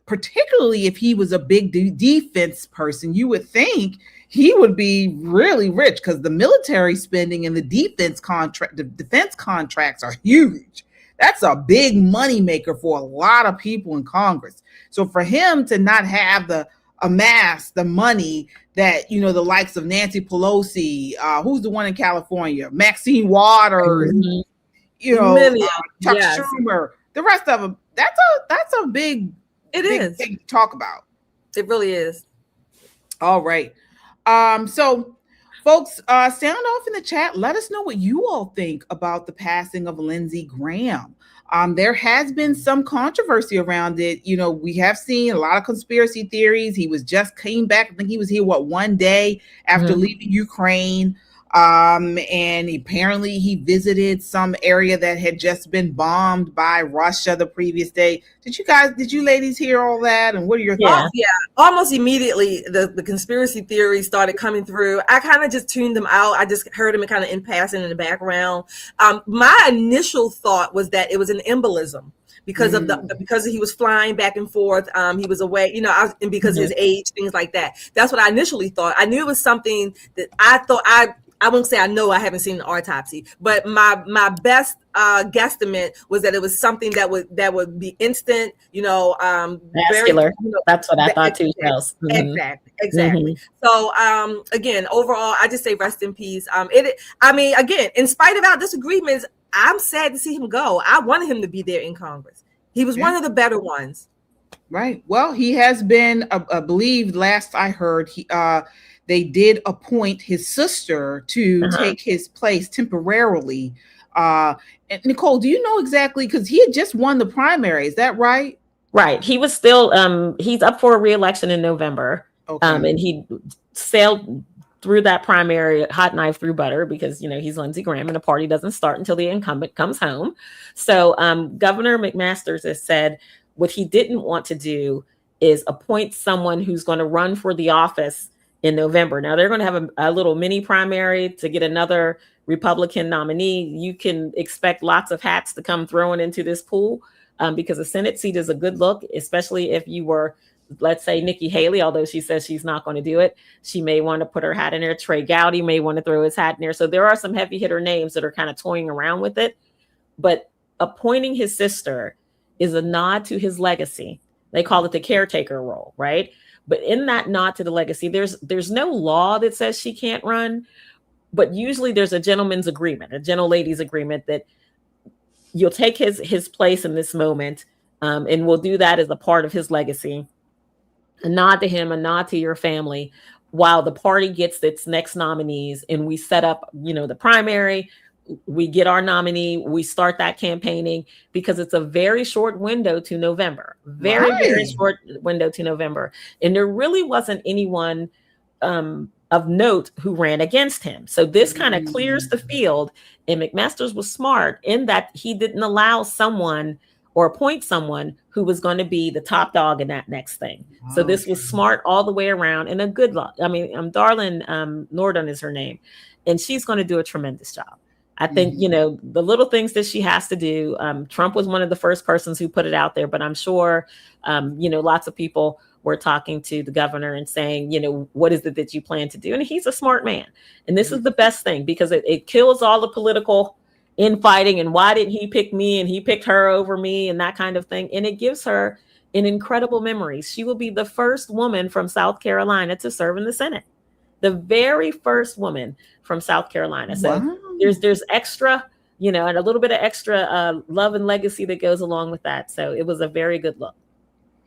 particularly if he was a big defense person, you would think he would be really rich because the military spending and the defense contracts are huge. That's a big moneymaker for a lot of people in Congress. So for him to not have amass the money that, the likes of Nancy Pelosi, who's the one in California, Maxine Waters, Chuck Schumer, the rest of them, that's a big thing to talk about. It really is. All right. So folks, sound off in the chat. Let us know what you all think about the passing of Lindsey Graham. There has been some controversy around it. We have seen a lot of conspiracy theories. He came back. I think he was here, one day after leaving Ukraine. And apparently he visited some area that had just been bombed by Russia the previous day. Did you ladies hear all that? And what are your thoughts? Yeah. Almost immediately the conspiracy theories started coming through. I kind of just tuned them out. I just heard them kind of in passing in the background. My initial thought was that it was an embolism because of because he was flying back and forth. He was away, and because of his age, things like that. That's what I initially thought. I knew it was something that I thought I won't say I know, I haven't seen an autopsy, but my best guesstimate was that it was something that would be instant, vascular. That's what I thought too. Exactly. So again, overall, I just say rest in peace. Again, in spite of our disagreements, I'm sad to see him go. I wanted him to be there in Congress. He was one of the better ones. Right. Well, he has been, I believe, last I heard, they did appoint his sister to take his place temporarily. And Nicole, do you know exactly? Because he had just won the primary. Is that right? Right. He was still, he's up for a re-election in November. Okay. And he sailed through that primary hot knife through butter because, he's Lindsey Graham and the party doesn't start until the incumbent comes home. So Governor McMaster has said what he didn't want to do is appoint someone who's going to run for the office in November. Now they're going to have a little mini primary to get another Republican nominee. You can expect lots of hats to come thrown into this pool because a Senate seat is a good look, especially if you were, let's say, Nikki Haley, although she says she's not going to do it. She may want to put her hat in there. Trey Gowdy may want to throw his hat in there. So there are some heavy hitter names that are kind of toying around with it. But appointing his sister is a nod to his legacy. They call it the caretaker role, right? But in that nod to the legacy, there's no law that says she can't run, but usually there's a gentleman's agreement, a gentlelady's agreement that you'll take his place in this moment, and we'll do that as a part of his legacy. A nod to him, a nod to your family, while the party gets its next nominees, and we set up, the primary. We get our nominee, we start that campaigning because it's a very short window to November, very short window to November. And there really wasn't anyone of note who ran against him. So this kind of clears the field. And McMaster was smart in that he didn't allow someone or appoint someone who was going to be the top dog in that next thing. So this was smart all the way around and a good luck. Darlene Nordon is her name, and she's going to do a tremendous job. I think, the little things that she has to do. Trump was one of the first persons who put it out there, but I'm sure, lots of people were talking to the governor and saying, what is it that you plan to do? And he's a smart man. And this is the best thing because it kills all the political infighting and why didn't he pick me and he picked her over me and that kind of thing. And it gives her an incredible memory. She will be the first woman from South Carolina to serve in the Senate. The very first woman from South Carolina. So there's extra, and a little bit of extra love and legacy that goes along with that. So it was a very good look.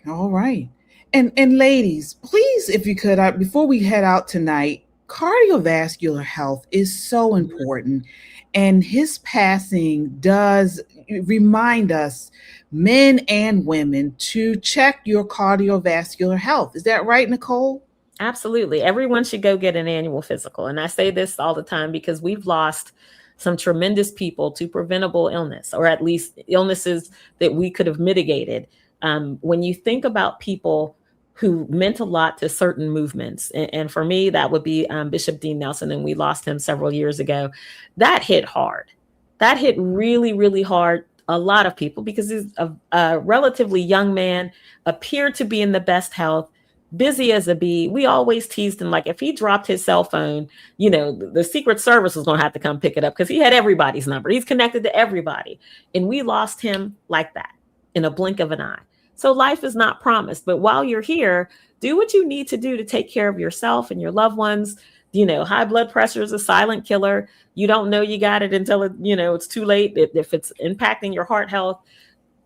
All right. And ladies, please, if you could, before we head out tonight, cardiovascular health is so important. And his passing does remind us, men and women, to check your cardiovascular health. Is that right, Nicole? Absolutely. Everyone should go get an annual physical. And I say this all the time because we've lost some tremendous people to preventable illness, or at least illnesses that we could have mitigated. When you think about people who meant a lot to certain movements, and for me, that would be Bishop Dean Nelson, and we lost him several years ago. That hit hard. That hit really, really hard. A lot of people, because he's a relatively young man, appeared to be in the best health, busy as a bee. We always teased him, like, if he dropped his cell phone, you know, the Secret Service was going to have to come pick it up because he had everybody's number. He's connected to everybody. And we lost him like that in a blink of an eye. So life is not promised. But while you're here, do what you need to do to take care of yourself and your loved ones. You know, high blood pressure is a silent killer. You don't know you got it until it's too late. If it's impacting your heart health,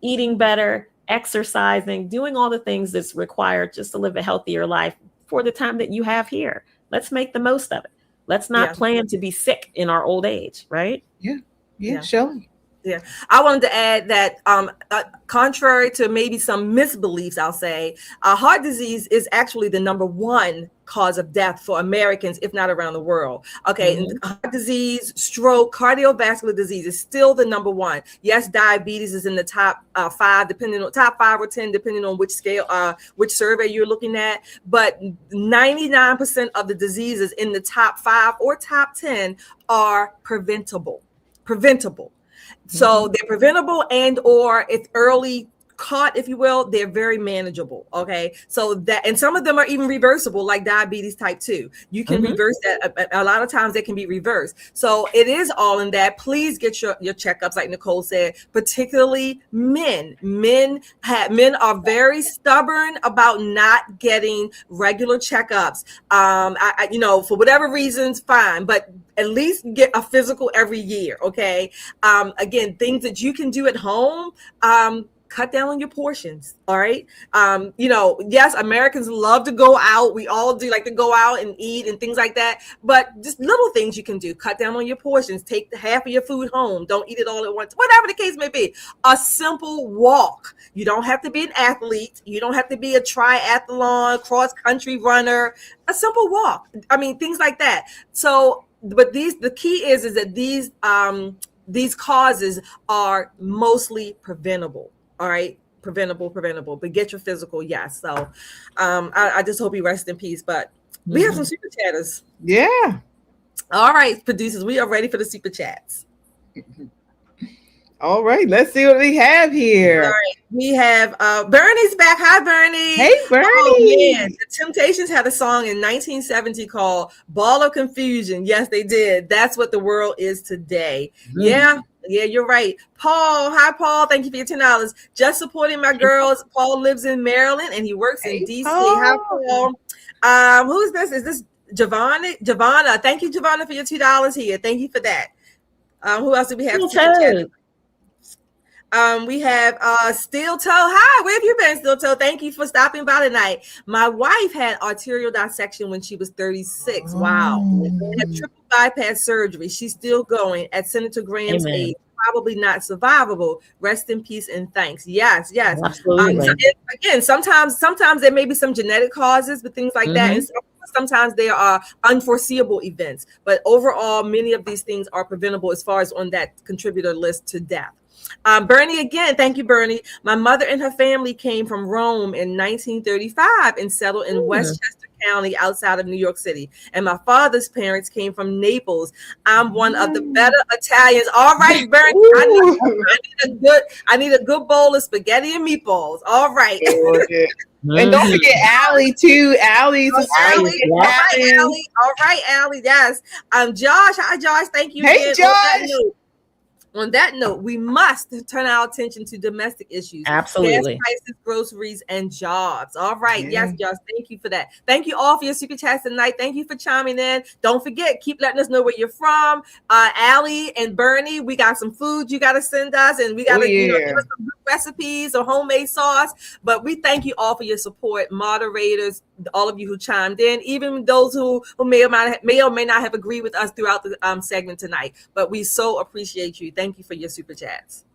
eating better, exercising, doing all the things that's required just to live a healthier life for the time that you have here. Let's make the most of it. Let's not plan to be sick in our old age, right? Yeah. Shelley. Yeah, I wanted to add that contrary to maybe some misbeliefs, I'll say, heart disease is actually the number one cause of death for Americans, if not around the world. Okay, and heart disease, stroke, cardiovascular disease is still the number one. Yes, diabetes is in the top 5, top 5 or 10, depending on which scale, which survey you're looking at. But 99% of the diseases in the top 5 or top 10 are preventable. So they're preventable, and or if early caught, if you will, they're very manageable. Okay. So that, and some of them are even reversible, like diabetes type 2. You can reverse that. A lot of times they can be reversed. So it is all in that. Please get your checkups, like Nicole said, particularly men. Men are very stubborn about not getting regular checkups. For whatever reasons, fine, but at least get a physical every year. Okay. Again, things that you can do at home, cut down on your portions. All right. Yes, Americans love to go out. We all do like to go out and eat and things like that. But just little things you can do. Cut down on your portions. Take half of your food home. Don't eat it all at once. Whatever the case may be. A simple walk. You don't have to be an athlete. You don't have to be a triathlon, cross-country runner. A simple walk. I mean, things like that. So, but the key is that these causes are mostly preventable. All right. Preventable, but get your physical. Yes. So I just hope you rest in peace. But we have some super chatters. Yeah. All right, producers, we are ready for the super chats. All right, let's see what we have here. All right, we have Bernie's back. Hi, Bernie. Hey, Bernie. Oh, man. The Temptations had a song in 1970 called Ball of Confusion. Yes, they did. That's what the world is today. Yeah, you're right. Paul, hi, Paul. Thank you for your $10. Just supporting my girls. Paul lives in Maryland and he works in DC. Hi, Paul. Who is this? Is this Giovanna? Thank you, Giovanna, for your $2 here. Thank you for that. Who else do we have? We have Steel Toe. Hi, where have you been, Steel Toe? Thank you for stopping by tonight. My wife had arterial dissection when she was 36. Wow. Had triple bypass surgery. She's still going at Senator Graham's age. Probably not survivable. Rest in peace and thanks. Yes. Absolutely. Again, sometimes there may be some genetic causes, but things like that. And sometimes there are unforeseeable events. But overall, many of these things are preventable as far as on that contributor list to death. Bernie, again, thank you, Bernie. My mother and her family came from Rome in 1935 and settled in Westchester County outside of New York City. And my father's parents came from Naples. I'm one of the better Italians. All right, Bernie, I need a good bowl of spaghetti and meatballs. All right. And don't forget Allie too. Allie's Allie. All right, Allie. Yes. Josh. Hi, Josh. Thank you. Hey, Josh. On that note, we must turn our attention to domestic issues. Absolutely. Gas prices, groceries, and jobs. All right. Yes, Josh. Thank you for that. Thank you all for your super chats tonight. Thank you for chiming in. Don't forget, keep letting us know where you're from. Allie and Bernie, we got some food you got to send us, and we got to give us some good recipes or homemade sauce. But we thank you all for your support, moderators, all of you who chimed in, even those who may or may not have agreed with us throughout the segment tonight. But we so appreciate you. Thank you for your super chats.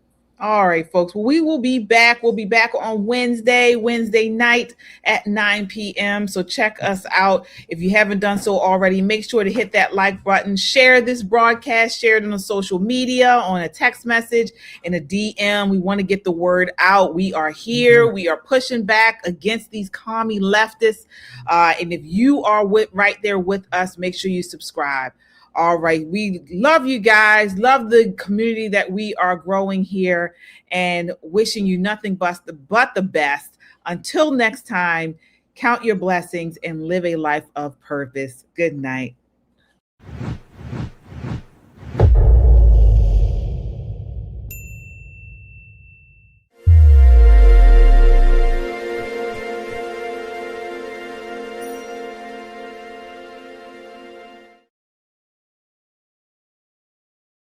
All right, folks. Well, we will be back. We'll be back on Wednesday night at 9 p.m. So check us out. If you haven't done so already, make sure to hit that like button, share this broadcast, share it on social media, on a text message, in a DM. We want to get the word out. We are here. We are pushing back against these commie leftists. And if you are right there with us, make sure you subscribe. All right. We love you guys. Love the community that we are growing here, and wishing you nothing but the best. Until next time, count your blessings and live a life of purpose. Good night.